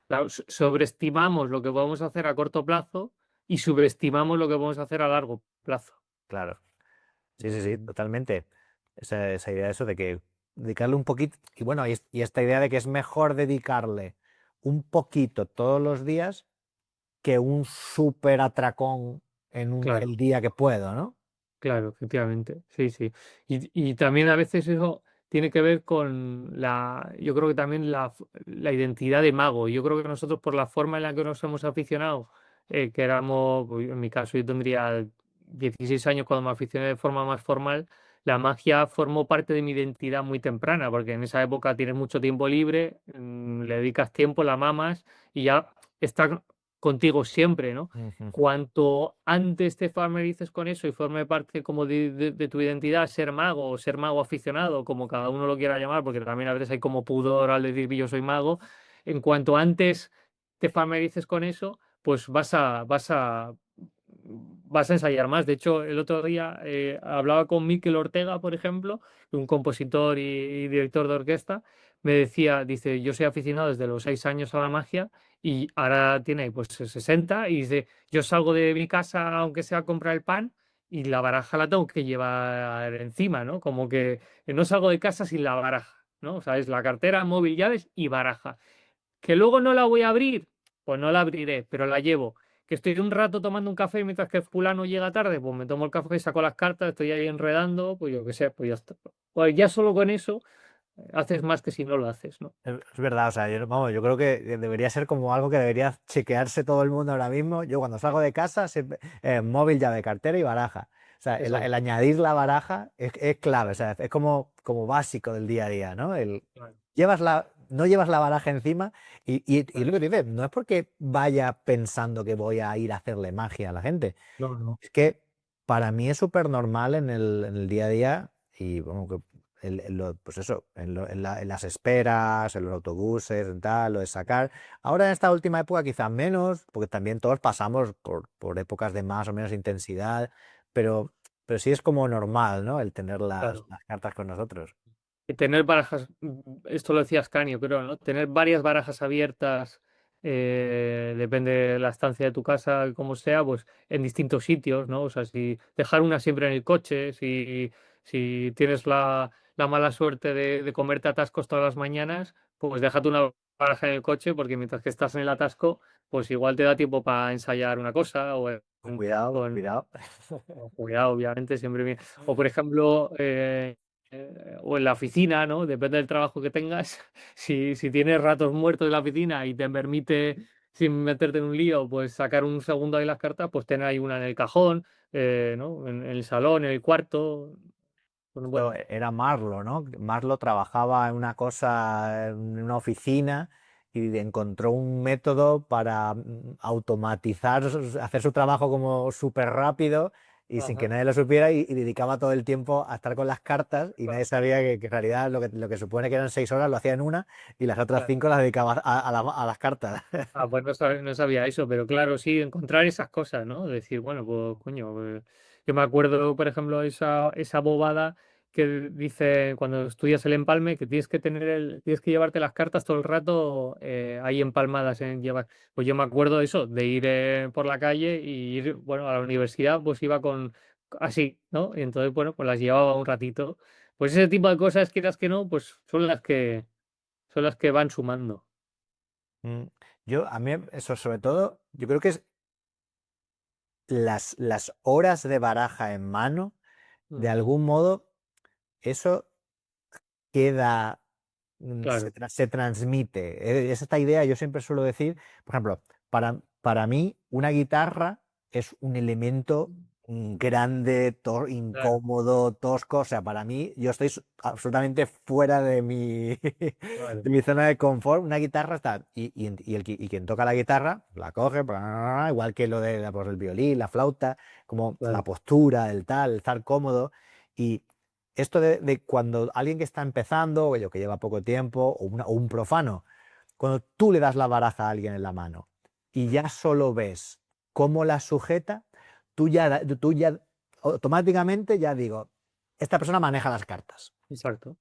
Claro, sobreestimamos lo que podemos hacer a corto plazo y subestimamos lo que podemos hacer a largo plazo.
Claro. Sí, sí, sí, totalmente. Esa idea de eso de que dedicarle un poquito, y bueno, y esta idea de que es mejor dedicarle un poquito todos los días que un súper atracón
Claro.
el día que puedo, ¿no?
Claro, efectivamente, sí, sí. Y también a veces eso tiene que ver con yo creo que también la identidad de mago. Yo creo que nosotros por la forma en la que nos hemos aficionado, que éramos, pues, en mi caso yo tendría 16 años cuando me aficioné de forma más formal, la magia formó parte de mi identidad muy temprana, porque en esa época tienes mucho tiempo libre, le dedicas tiempo, la mamas y ya está contigo siempre, ¿no?
Ujú.
Cuanto antes te familiarices con eso y forme parte como de tu identidad, ser mago o ser mago aficionado, como cada uno lo quiera llamar, porque también a veces hay como pudor al decir que yo soy mago, en cuanto antes te familiarices con eso, pues vas a ensayar más. De hecho, el otro día hablaba con Mikel Ortega, por ejemplo, un compositor y director de orquesta, me decía, dice, yo soy aficionado desde los 6 años a la magia y ahora tiene pues 60 y dice, yo salgo de mi casa aunque sea a comprar el pan y la baraja la tengo que llevar encima, ¿no? Como que no salgo de casa sin la baraja, ¿no? O sea, es la cartera, móvil, llaves y baraja. Que luego no la voy a abrir, pues no la abriré, pero la llevo. Que estoy un rato tomando un café mientras que fulano llega tarde, pues me tomo el café, saco las cartas, estoy ahí enredando, pues yo qué sé, pues ya está. Pues ya solo con eso haces más que si no lo haces, ¿no?
Es verdad, o sea, vamos, yo creo que debería ser como algo que debería chequearse todo el mundo ahora mismo. Yo cuando salgo de casa, siempre, móvil, llave, cartera y baraja. O sea, el
Exacto.
añadir la baraja es clave, o sea, es como básico del día a día, ¿no?
Claro,
No llevas la baraja encima y lo
claro.
que dices, no es porque vaya pensando que voy a ir a hacerle magia a la gente,
No, no.
es que para mí es súper normal en el día a día y bueno, que pues eso, en las esperas, en los autobuses, en tal, lo de sacar. Ahora en esta última época quizás menos, porque también todos pasamos por épocas de más o menos intensidad, pero sí es como normal, ¿no? El tener las,
Claro.
las cartas con nosotros.
Y tener barajas, esto lo decía Ascanio, creo, ¿no? Tener varias barajas abiertas, depende de la estancia de tu casa, como sea, pues en distintos sitios, ¿no? O sea, si dejar una siempre en el coche, si tienes la mala suerte de comerte atascos todas las mañanas, pues déjate una baraja en el coche, porque mientras que estás en el atasco, pues igual te da tiempo para ensayar una cosa
Cuidado,
o en,
cuidado.
cuidado, obviamente, siempre bien. O por ejemplo, o en la oficina, ¿no? Depende del trabajo que tengas. Si tienes ratos muertos en la oficina y te permite, sin meterte en un lío, pues sacar un segundo ahí las cartas, pues tener ahí una en el cajón, ¿no? En el salón, en el cuarto. Pues, bueno,
Era Marlo, ¿no? Marlo trabajaba en una cosa, en una oficina y encontró un método para automatizar, hacer su trabajo como súper rápido y sin que
ajá,
nadie lo supiera y dedicaba todo el tiempo a estar con las cartas y nadie
claro,
sabía que en realidad lo que supone que eran 6 horas lo hacía en una y las otras
claro.
5 las dedicaba a las cartas.
Ah, pues no sabía eso, pero claro, sí, encontrar esas cosas, ¿no? Decir, bueno, pues coño, yo me acuerdo, por ejemplo, esa bobada que dice cuando estudias el empalme, que tienes que llevarte las cartas todo el rato ahí empalmadas en llevar. Pues yo me acuerdo de eso, de ir por la calle y ir, bueno, a la universidad, pues iba con así, ¿no? Y entonces, bueno, pues las llevaba un ratito. Pues ese tipo de cosas, quieras que no, pues son las que van sumando.
Mm, a mí, eso sobre todo, yo creo que es las horas de baraja en mano, de
Mm,
algún modo, eso queda
claro,
se transmite. Es esta idea, yo siempre suelo decir, por ejemplo, para mí una guitarra es un elemento grande,
claro,
incómodo, tosco. O sea, para mí, yo estoy absolutamente fuera de
claro,
de mi zona de confort. Una guitarra está, y quien toca la guitarra la coge, igual que lo de pues, el violín, la flauta, como la
claro.
postura, el tal, el estar cómodo. Y esto de cuando alguien que está empezando, o yo que lleva poco tiempo, o un profano, cuando tú le das la baraja a alguien en la mano y
Mm,
ya solo ves cómo la sujeta, tú ya automáticamente ya digo, esta persona maneja las cartas.
exacto.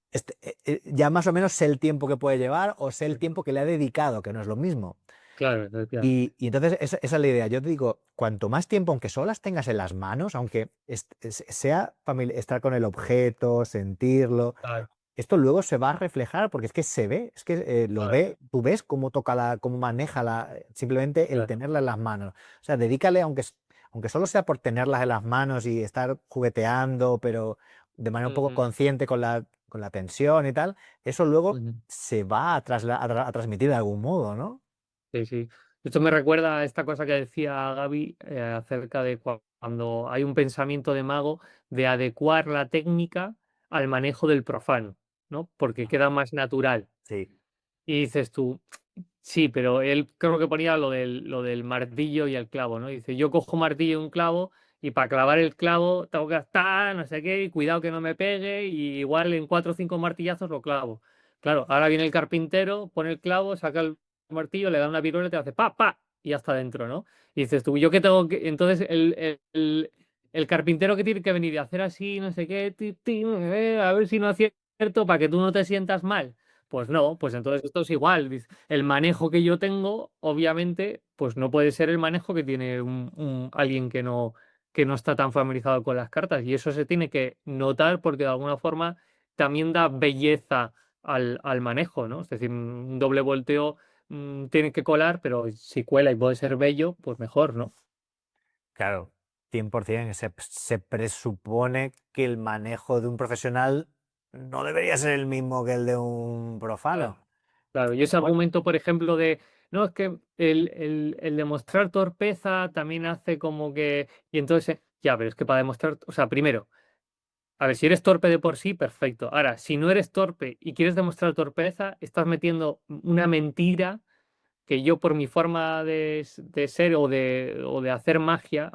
Ya más o menos sé el tiempo que puede llevar o sé el
Mm,
tiempo que le ha dedicado, que no es lo mismo.
claro,
Y entonces esa es la idea. Yo te digo, cuanto más tiempo, aunque solo las tengas en las manos, aunque sea estar con el objeto, sentirlo,
claro,
esto luego se va a reflejar porque es que se ve, es que
claro,
tú ves cómo toca cómo maneja simplemente el
claro.
tenerla en las manos. O sea, dedícale, aunque solo sea por tenerlas en las manos y estar jugueteando, pero de manera un poco
Ujú,
consciente con la tensión y tal, eso luego
ujú.
se va a transmitir de algún modo, ¿no?
Sí, sí. Esto me recuerda a esta cosa que decía Gaby acerca de cuando hay un pensamiento de mago de adecuar la técnica al manejo del profano, ¿no? Porque queda más natural.
Sí.
Y dices tú, sí, pero él creo que ponía lo del martillo y el clavo, ¿no? Dice, yo cojo un martillo y un clavo y para clavar el clavo tengo que estar, no sé qué, y cuidado que no me pegue y igual en 4 o 5 martillazos lo clavo. Claro, ahora viene el carpintero, pone el clavo, saca el martillo, le da una piruela y te hace pa, pa, y ya está dentro, ¿no? Y dices tú, ¿yo qué tengo que...? Entonces el carpintero que tiene que venir y hacer así, no sé qué, a ver si no acierto para que tú no te sientas mal. Pues no, pues entonces esto es igual. El manejo que yo tengo, obviamente, pues no puede ser el manejo que tiene alguien que no está tan familiarizado con las cartas. Y eso se tiene que notar porque de alguna forma también da belleza al manejo, ¿no? Es decir, un doble volteo tiene que colar, pero si cuela y puede ser bello, pues mejor, ¿no?
Claro, 100%. Se presupone que el manejo de un profesional no debería ser el mismo que el de un
Claro.
profano.
Claro, y ese
Bueno,
argumento, por ejemplo, de no, es que el demostrar torpeza también hace como que. Y entonces, ya, pero es que para demostrar, o sea, primero, a ver, si eres torpe de por sí, perfecto. Ahora, si no eres torpe y quieres demostrar torpeza, estás metiendo una mentira que yo por mi forma de ser o de hacer magia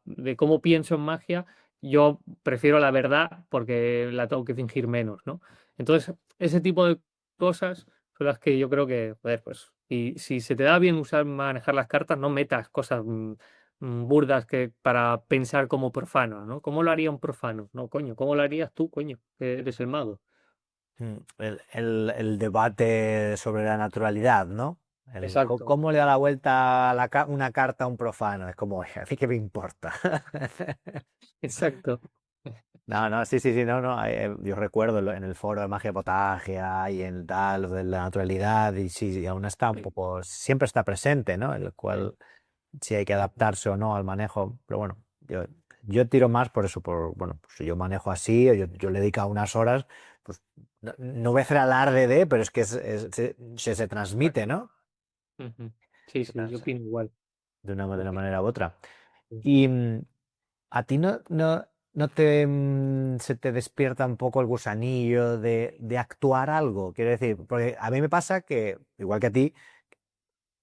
de cómo pienso en magia, yo prefiero la verdad porque la tengo que fingir menos, ¿no? Entonces, ese tipo de cosas son las que yo creo que, joder, pues, y si se te da bien manejar las cartas, no metas cosas burdas que para pensar como profano, ¿no? ¿Cómo lo haría un profano? No, coño, ¿cómo lo harías tú, coño? Que eres el mago.
el debate sobre la naturalidad, ¿no?
Exacto,
¿Cómo le da la vuelta a una carta a un profano? Es como, a mí qué me importa.
exacto.
No, no, sí, sí, sí, no, no. Yo recuerdo en el foro de magia potagia y en tal, lo de la naturalidad, y sí, aún está un poco, siempre está presente, ¿no? El cual si hay que adaptarse o no al manejo, pero bueno, yo tiro más por eso, bueno, pues si yo manejo así, o yo le dedico unas horas, pues no voy a hacer alarde pero es que se transmite, ¿no?
Ujú. Sí,
Se
sí, yo
trans-
opino igual.
de una manera u otra.
Sí.
Y a ti se te despierta un poco el gusanillo de actuar algo, quiero decir, porque a mí me pasa que, igual que a ti,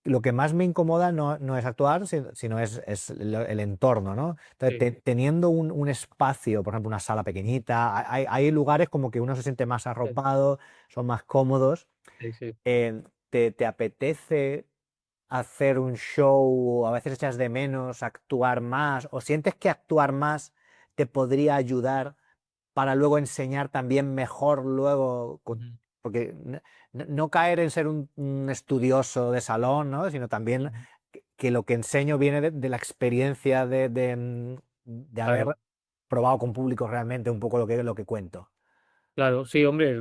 lo que más me incomoda no es actuar, sino es el entorno, ¿no? Entonces,
Sí,
teniendo un espacio, por ejemplo, una sala pequeñita, hay lugares como que uno se siente más
sí,
arropado, son más cómodos.
sí, sí.
¿Te apetece hacer un show o a veces echas de menos actuar más o sientes que actuar más te podría ayudar para luego enseñar también mejor luego,
Ujú,
porque no caer en ser un estudioso de salón, ¿no? Sino también
ujú.
que lo que enseño viene de la experiencia de haber
Claro,
probado con público realmente un poco lo que cuento.
claro, sí, hombre,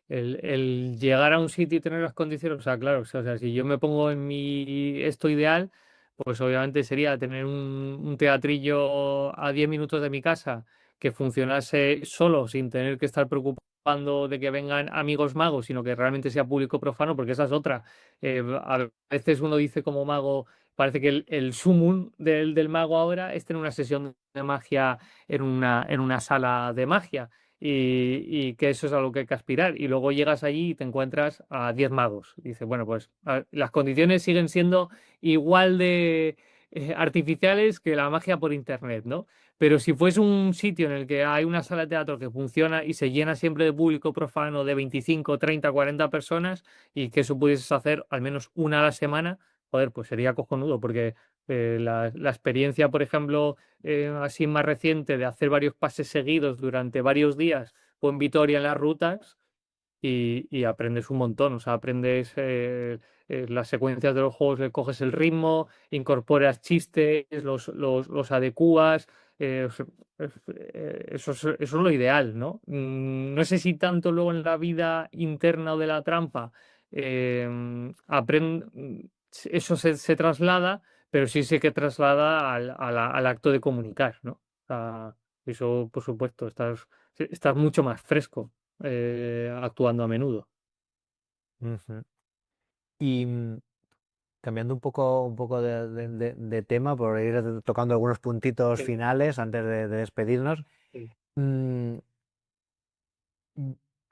el llegar a un sitio y tener las condiciones, o sea, claro, o sea, si yo me pongo en mi esto ideal, pues obviamente sería tener un teatrillo a 10 minutos de mi casa que funcionase solo, sin tener que estar preocupado hablando de que vengan amigos magos, sino que realmente sea público profano, porque esa es otra. A veces uno dice como mago, parece que el sumum del mago ahora es tener una sesión de magia en una sala de magia. Y que eso es a lo que hay que aspirar. Y luego llegas allí y te encuentras a 10 magos. Y dices, bueno, pues las condiciones siguen siendo igual de artificiales que la magia por internet, ¿no? Pero si fuese un sitio en el que hay una sala de teatro que funciona y se llena siempre de público profano de 25, 30, 40 personas y que eso pudieses hacer al menos una a la semana, joder, pues sería cojonudo porque la experiencia, por ejemplo, así más reciente de hacer varios pases seguidos durante varios días o en Vitoria en las rutas y aprendes un montón, o sea, aprendes las secuencias de los juegos, le coges el ritmo, incorporas chistes, los adecuas, eh, os- eso es lo ideal, ¿no? No sé si tanto luego en la vida interna o de la trampa eso se traslada, pero sí sé que traslada al acto de comunicar, ¿no? O sea, eso, por supuesto, estás mucho más fresco actuando a menudo.
Ujú. Y cambiando un poco de tema, por ir tocando algunos puntitos
Sí,
finales antes de despedirnos.
sí.
mm,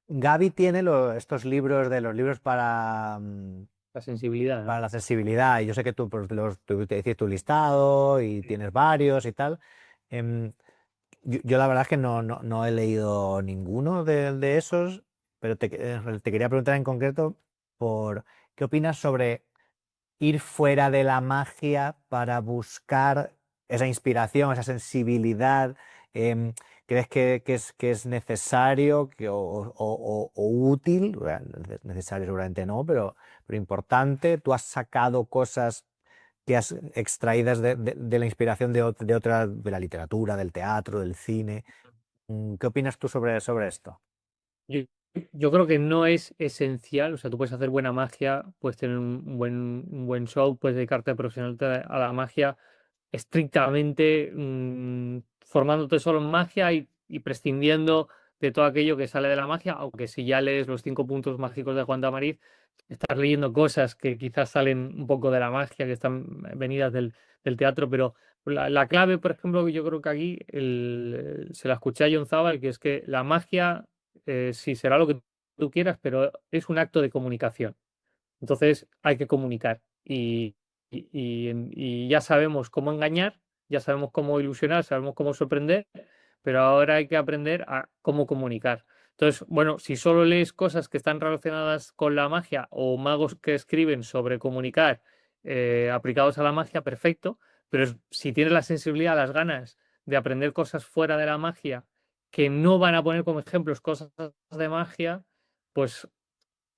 Gaby tiene estos libros de los libros
La sensibilidad,
para
¿no?
la accesibilidad, y yo sé que tú te hiciste tu listado y
Sí.
tienes varios y tal. Em, yo la verdad es que no he leído ninguno de esos, pero te quería preguntar en concreto por qué opinas sobre ir fuera de la magia para buscar esa inspiración, esa sensibilidad. em, ¿Crees que es necesario o útil? Bueno, necesario seguramente no, pero importante. ¿Tú has sacado cosas que has extraídas de la inspiración de otra, de la literatura, del teatro, del cine? ¿Qué opinas tú sobre esto?
Yo, yo creo que no es esencial, o sea, tú puedes hacer buena magia, puedes tener un buen show, puedes dedicarte profesionalmente a la magia estrictamente formándote solo en magia y prescindiendo de todo aquello que sale de la magia, aunque si ya lees los 5 puntos mágicos de Juan de Amariz, estás leyendo cosas que quizás salen un poco de la magia, que están venidas del teatro, pero la clave, por ejemplo, que yo creo que aquí se la escuché a John Zabal, que es que la magia sí será lo que tú quieras, pero es un acto de comunicación. Entonces hay que comunicar y ya sabemos cómo engañar, ya sabemos cómo ilusionar, sabemos cómo sorprender, pero ahora hay que aprender a cómo comunicar. Entonces, bueno, si solo lees cosas que están relacionadas con la magia o magos que escriben sobre comunicar aplicados a la magia, perfecto, pero si tienes la sensibilidad, las ganas de aprender cosas fuera de la magia que no van a poner como ejemplos cosas de magia, pues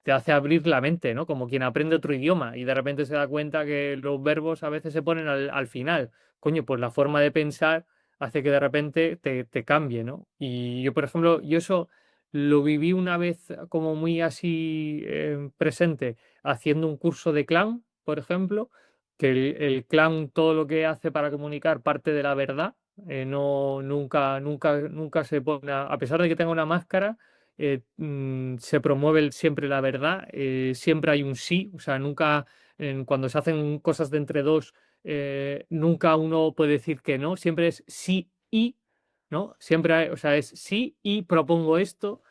te hace abrir la mente, ¿no? Como quien aprende otro idioma y de repente se da cuenta que los verbos a veces se ponen al final. Coño, pues la forma de pensar hace que de repente te cambie, ¿no? Y yo, por ejemplo, yo eso lo viví una vez como muy así presente, haciendo un curso de clown, por ejemplo, que el clown todo lo que hace para comunicar parte de la verdad. Nunca se pone, a pesar de que tenga una máscara, se promueve siempre la verdad, siempre hay un sí, o sea, nunca, cuando se hacen cosas de entre dos, nunca uno puede decir que no, siempre es sí y, ¿no? Siempre o sea, es sí y propongo esto.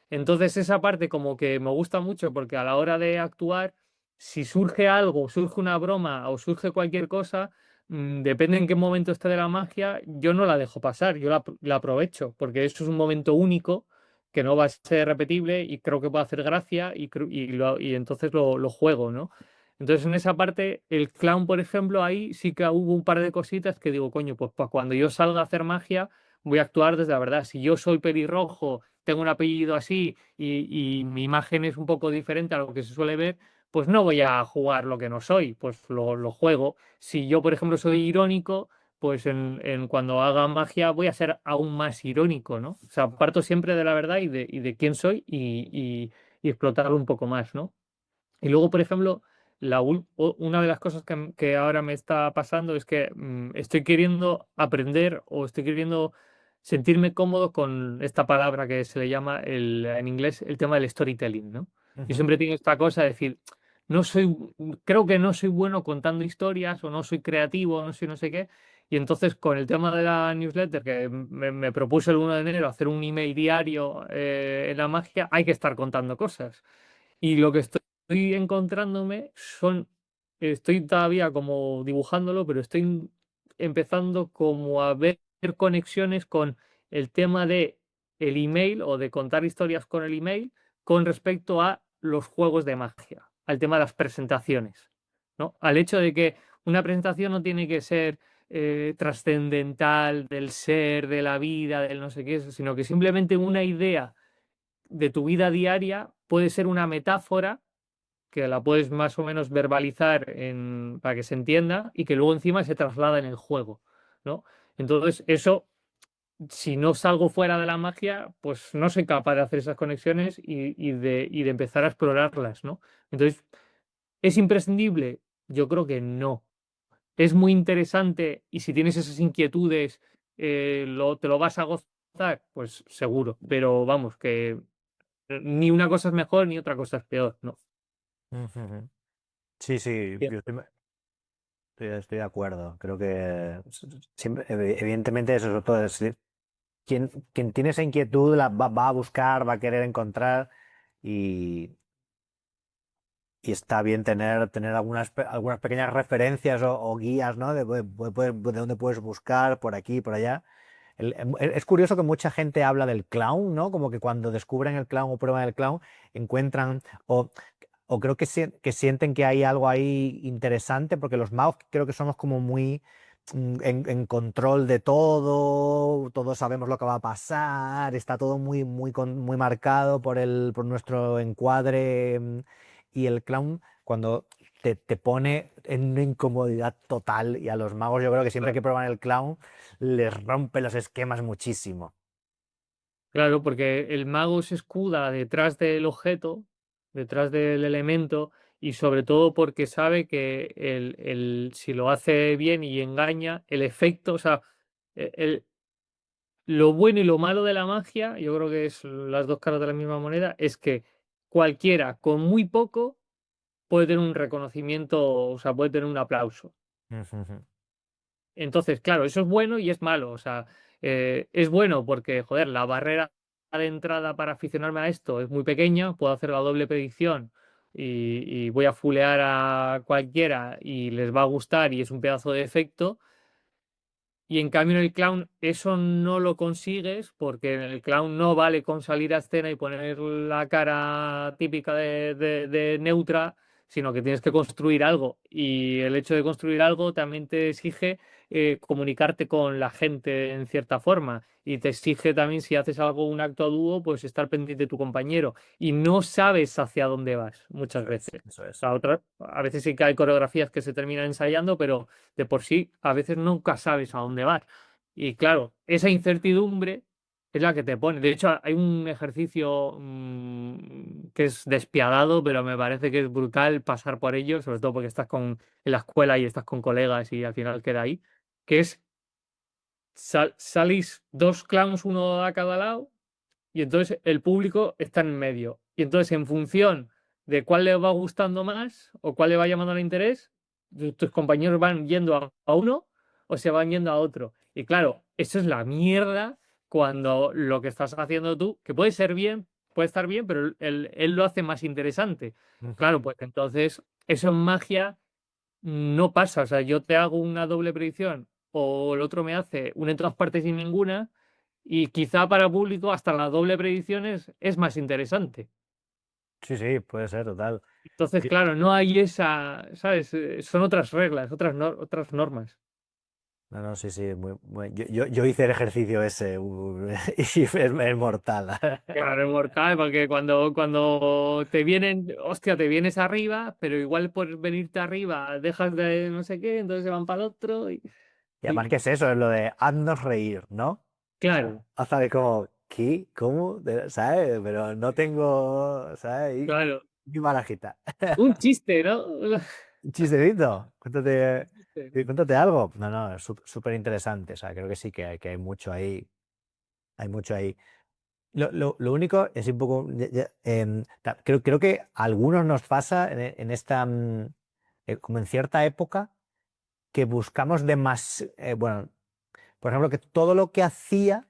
Entonces esa parte como que me gusta mucho porque a la hora de actuar, si surge algo, surge una broma o surge cualquier cosa, depende en qué momento esté de la magia, yo no la dejo pasar, yo la aprovecho porque eso es un momento único que no va a ser repetible y creo que puede hacer gracia y entonces lo juego, ¿no? Entonces en esa parte, el clown, por ejemplo, ahí sí que hubo un par de cositas que digo, coño, pues cuando yo salga a hacer magia, voy a actuar desde la verdad. Si yo soy pelirrojo, tengo un apellido así y mi imagen es un poco diferente a lo que se suele ver, pues no voy a jugar lo que no soy, pues lo juego. Si yo, por ejemplo, soy irónico, pues en cuando haga magia voy a ser aún más irónico, ¿no? O sea, parto siempre de la verdad y de quién soy y explotarlo un poco más, ¿no? Y luego, por ejemplo, una de las cosas que ahora me está pasando es que estoy queriendo aprender o estoy queriendo sentirme cómodo con esta palabra que se le llama en inglés el tema del storytelling, ¿no? Yo
Ujú.
siempre tengo esta cosa de decir, no soy, creo que no soy bueno contando historias o no soy creativo, no sé, no sé qué. Y entonces con el tema de la newsletter, que me propuse el 1 de enero hacer un email diario en la magia, hay que estar contando cosas. Y lo que estoy encontrándome son, estoy todavía como dibujándolo, pero estoy empezando como a ver conexiones con el tema de el email o de contar historias con el email con respecto a los juegos de magia, al tema de las presentaciones, ¿no? Al hecho de que una presentación no tiene que ser trascendental del ser, de la vida, del no sé qué, sino que simplemente una idea de tu vida diaria puede ser una metáfora que la puedes más o menos verbalizar para que se entienda y que luego encima se traslada en el juego, ¿no? Entonces, eso, si no salgo fuera de la magia, pues no soy capaz de hacer esas conexiones y de empezar a explorarlas, ¿no? Entonces, ¿es imprescindible? Yo creo que no. Es muy interesante y si tienes esas inquietudes, te lo vas a gozar, pues seguro, pero vamos, que ni una cosa es mejor ni otra cosa es peor, ¿no?
Ujú. Sí, sí,
Bien.
yo estoy de acuerdo. Creo que siempre, evidentemente eso, sobre todo, quien tiene esa inquietud va a buscar, va a querer encontrar y, y está bien tener algunas pequeñas referencias o guías, ¿no? De dónde puedes buscar, por aquí, por allá. Es curioso que mucha gente habla del clown, ¿no? Como que cuando descubren el clown o prueban el clown, encuentran o creo que sienten que hay algo ahí interesante, porque los magos creo que somos como muy en control de todo, todos sabemos lo que va a pasar, está todo muy marcado por nuestro encuadre, y el clown cuando te pone en una incomodidad total, y a los magos yo creo que siempre que prueban el clown les rompe los esquemas muchísimo.
Claro, porque el mago se escuda detrás del objeto, detrás del elemento, y sobre todo porque sabe que si lo hace bien y engaña, el efecto, o sea, lo bueno y lo malo de la magia, yo creo que es las dos caras de la misma moneda, es que cualquiera con muy poco puede tener un reconocimiento, o sea, puede tener un aplauso.
Ujú.
Entonces, claro, eso es bueno y es malo. O sea, es bueno porque, joder, la barrera de entrada para aficionarme a esto es muy pequeña, puedo hacer la doble predicción y voy a fulear a cualquiera y les va a gustar y es un pedazo de efecto. Y en cambio en el clown eso no lo consigues porque en el clown no vale con salir a escena y poner la cara típica de neutra, sino que tienes que construir algo. Y el hecho de construir algo también te exige comunicarte con la gente en cierta forma. Y te exige también, si haces algo, un acto a dúo, pues estar pendiente de tu compañero. Y no sabes hacia dónde vas muchas
Eso es,
veces.
eso
O
es.
sea, a veces sí que hay coreografías que se terminan ensayando, pero de por sí a veces nunca sabes a dónde vas. Y claro, esa incertidumbre es la que te pone. De hecho, hay un ejercicio que es despiadado, pero me parece que es brutal pasar por ello, sobre todo porque estás en la escuela y estás con colegas y al final queda ahí, que es salís dos clowns, uno a cada lado, y entonces el público está en medio. Y entonces, en función de cuál le va gustando más o cuál le va llamando el interés, tus compañeros van yendo a uno o se van yendo a otro. Y claro, eso es la mierda cuando lo que estás haciendo tú, que puede ser bien, puede estar bien, pero él lo hace más interesante.
Ujú.
Claro, pues entonces eso en magia no pasa. O sea, yo te hago una doble predicción o el otro me hace una en todas partes sin ninguna y quizá para el público hasta la doble predicción es más interesante.
Sí, sí, puede ser, total.
Entonces,
Yo-
claro, no hay esa, ¿sabes? Son otras reglas, otras normas.
No, no, sí, sí, yo hice el ejercicio ese y es mortal.
Claro, es mortal, porque cuando te vienen, hostia, te vienes arriba, pero igual por venirte arriba dejas de no sé qué, entonces se van para el otro.
Y además,
Y
¿qué es eso? Es lo de haznos reír, ¿no?
claro,
Hasta de como, ¿qué? ¿Cómo? ¿Sabes? Pero no tengo, ¿sabes?
claro.
Mi barajita.
Un chiste, ¿no?
Un chistecito,
Un chiste.
cuéntate algo. No, no, es súper interesante. O sea, creo que sí que hay mucho ahí. hay mucho ahí. Lo único es un poco, creo que a algunos nos pasa en esta, como en cierta época, que buscamos bueno, por ejemplo, que todo lo que hacía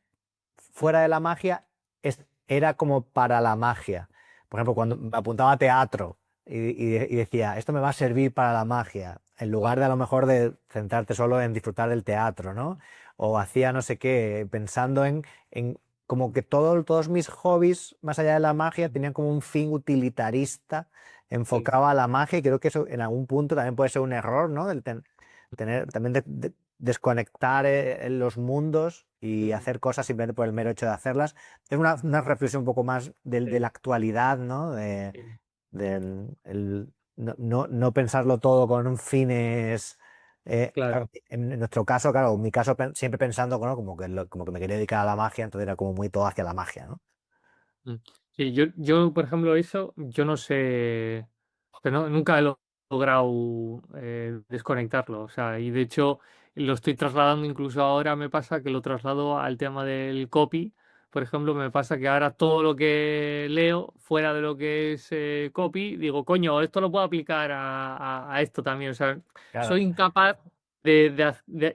fuera de la magia era como para la magia. Por ejemplo, cuando me apuntaba a teatro y decía, esto me va a servir para la magia, en lugar de a lo mejor de centrarte solo en disfrutar del teatro, ¿no? O hacía no sé qué, pensando en como que todos mis hobbies, más allá de la magia, tenían como un fin utilitarista
Sí,
enfocado a la magia y creo que eso en algún punto también puede ser un error, ¿no? Tener, también desconectar en los mundos y
mm,
hacer cosas simplemente por el mero hecho de hacerlas. Es una reflexión un poco más de la
sí,
actualidad, ¿no?
sí,
No pensarlo todo con fines.
claro.
Claro, en nuestro caso, claro, en mi caso siempre pensando, ¿no? Como que me quería dedicar a la magia, entonces era como muy todo hacia la magia, ¿no?
Mm. Sí, yo, por ejemplo, eso, yo no sé, pero nunca he logrado desconectarlo. O sea, y de hecho lo estoy trasladando, incluso ahora me pasa que lo traslado al tema del copy. Por ejemplo, me pasa que ahora todo lo que leo fuera de lo que es copy, digo, coño, esto lo puedo aplicar a esto también. O sea,
Claro.
soy incapaz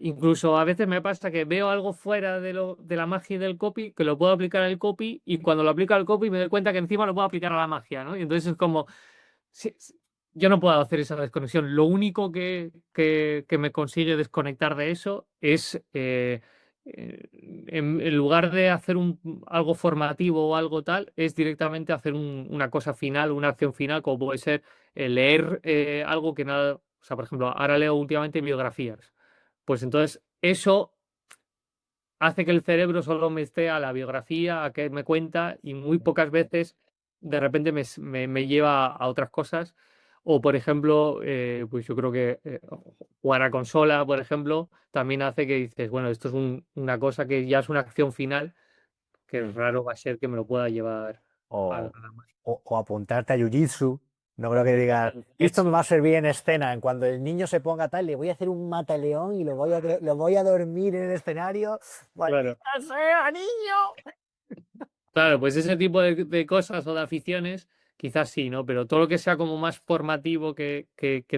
incluso a veces me pasa que veo algo fuera de la magia y del copy, que lo puedo aplicar al copy, y cuando lo aplico al copy me doy cuenta que encima lo puedo aplicar a la magia, ¿no? Y entonces es como, yo no puedo hacer esa desconexión. Lo único que me consigue desconectar de eso es, en lugar de hacer algo formativo o algo tal, es directamente hacer una cosa final, una acción final, como puede ser leer algo que nada. O sea, por ejemplo, ahora leo últimamente biografías. Pues entonces eso hace que el cerebro solo me esté a la biografía, a que me cuenta, y muy pocas veces de repente me lleva a otras cosas. O, por ejemplo, pues yo creo que jugar a consola, por ejemplo, también hace que dices, bueno, esto es una cosa que ya es una acción final, que raro va a ser que me lo pueda llevar a la magia.
O apuntarte a Jiu-Jitsu. No creo que digas, esto me va a servir en escena. En cuando el niño se ponga tal, le voy a hacer un mataleón y lo voy a dormir en el escenario.
Claro.
¡Maldita sea, niño!
Claro, pues ese tipo de cosas o de aficiones, quizás sí, ¿no? Pero todo lo que sea como más formativo, que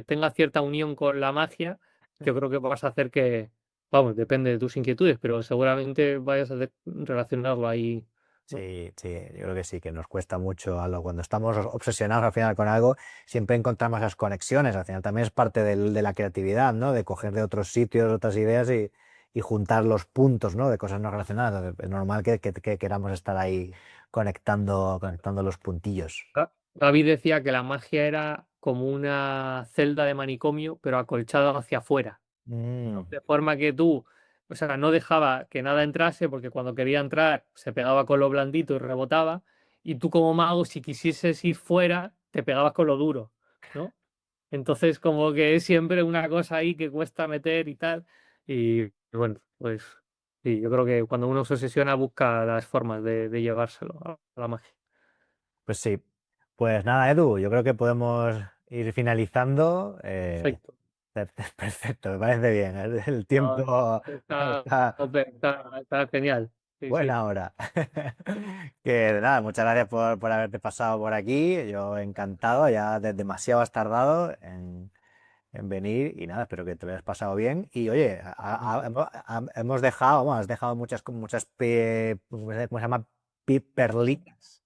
tenga cierta unión con la magia, yo creo que vas a hacer que, vamos, depende de tus inquietudes, pero seguramente vayas a relacionarlo ahí, ¿no?
Sí, sí, yo creo que sí, que nos cuesta mucho cuando estamos obsesionados al final con algo, siempre encontramos las conexiones, al final también es parte de la creatividad, ¿no? De coger de otros sitios, otras ideas y juntar los puntos, ¿no? De cosas no relacionadas. Es normal que queramos estar ahí conectando los puntillos.
David decía que la magia era como una celda de manicomio, pero acolchada hacia afuera.
Mm,
De forma que tú, o sea, no dejaba que nada entrase, porque cuando quería entrar se pegaba con lo blandito y rebotaba, y tú como mago, si quisieses ir fuera, te pegabas con lo duro, ¿no? Entonces, como que es siempre una cosa ahí que cuesta meter y tal, y bueno, pues sí, yo creo que cuando uno se obsesiona busca las formas de llevárselo a la magia.
pues sí, pues nada, Edu, yo creo que podemos ir finalizando.
Perfecto.
Perfecto, me parece bien. El
No,
tiempo
está,
está
está genial. Sí, sí.
buena hora. Que nada, muchas gracias por haberte pasado por aquí. Yo encantado, ya demasiado has tardado en venir y nada, espero que te lo hayas pasado bien. Y oye, hemos dejado, bueno, has dejado ¿cómo se llama? Perlitas,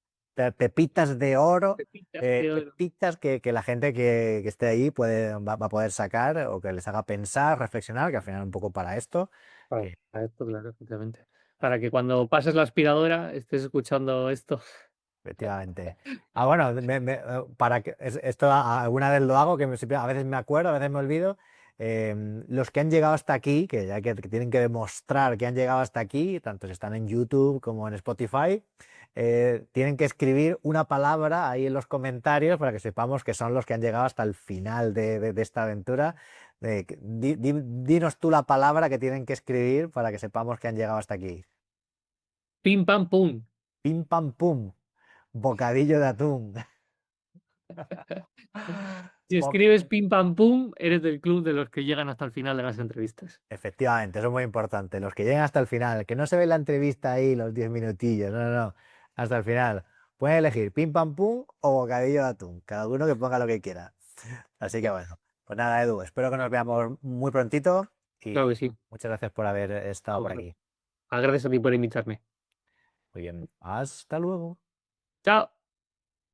pepitas de oro,
Pepitas de oro.
pepitas que la gente que esté ahí va a poder sacar o que les haga pensar, reflexionar, que al final un poco para esto.
Para esto, claro, efectivamente. Para que cuando pases la aspiradora estés escuchando esto.
Efectivamente. Ah, bueno, para que esto alguna vez lo hago, a veces me acuerdo, a veces me olvido. Los que han llegado hasta aquí, que tienen que demostrar que han llegado hasta aquí, tanto si están en YouTube como en Spotify, tienen que escribir una palabra ahí en los comentarios para que sepamos que son los que han llegado hasta el final de esta aventura. Dinos tú la palabra que tienen que escribir para que sepamos que han llegado hasta aquí.
Pim pam pum.
Pim pam pum. Bocadillo de atún.
Si escribes pim pam pum, eres del club de los que llegan hasta el final de las entrevistas.
Efectivamente, eso es muy importante. Los que llegan hasta el final, que no se ve la entrevista ahí, los 10 minutillos, no, no, no, hasta el final. Pueden elegir pim pam pum o bocadillo de atún, cada uno que ponga lo que quiera. Así que bueno, pues nada, Edu, espero que nos veamos muy prontito
Claro
y
que sí.
muchas gracias por haber estado por aquí.
Gracias a ti por invitarme.
Muy bien, hasta luego.
Chao.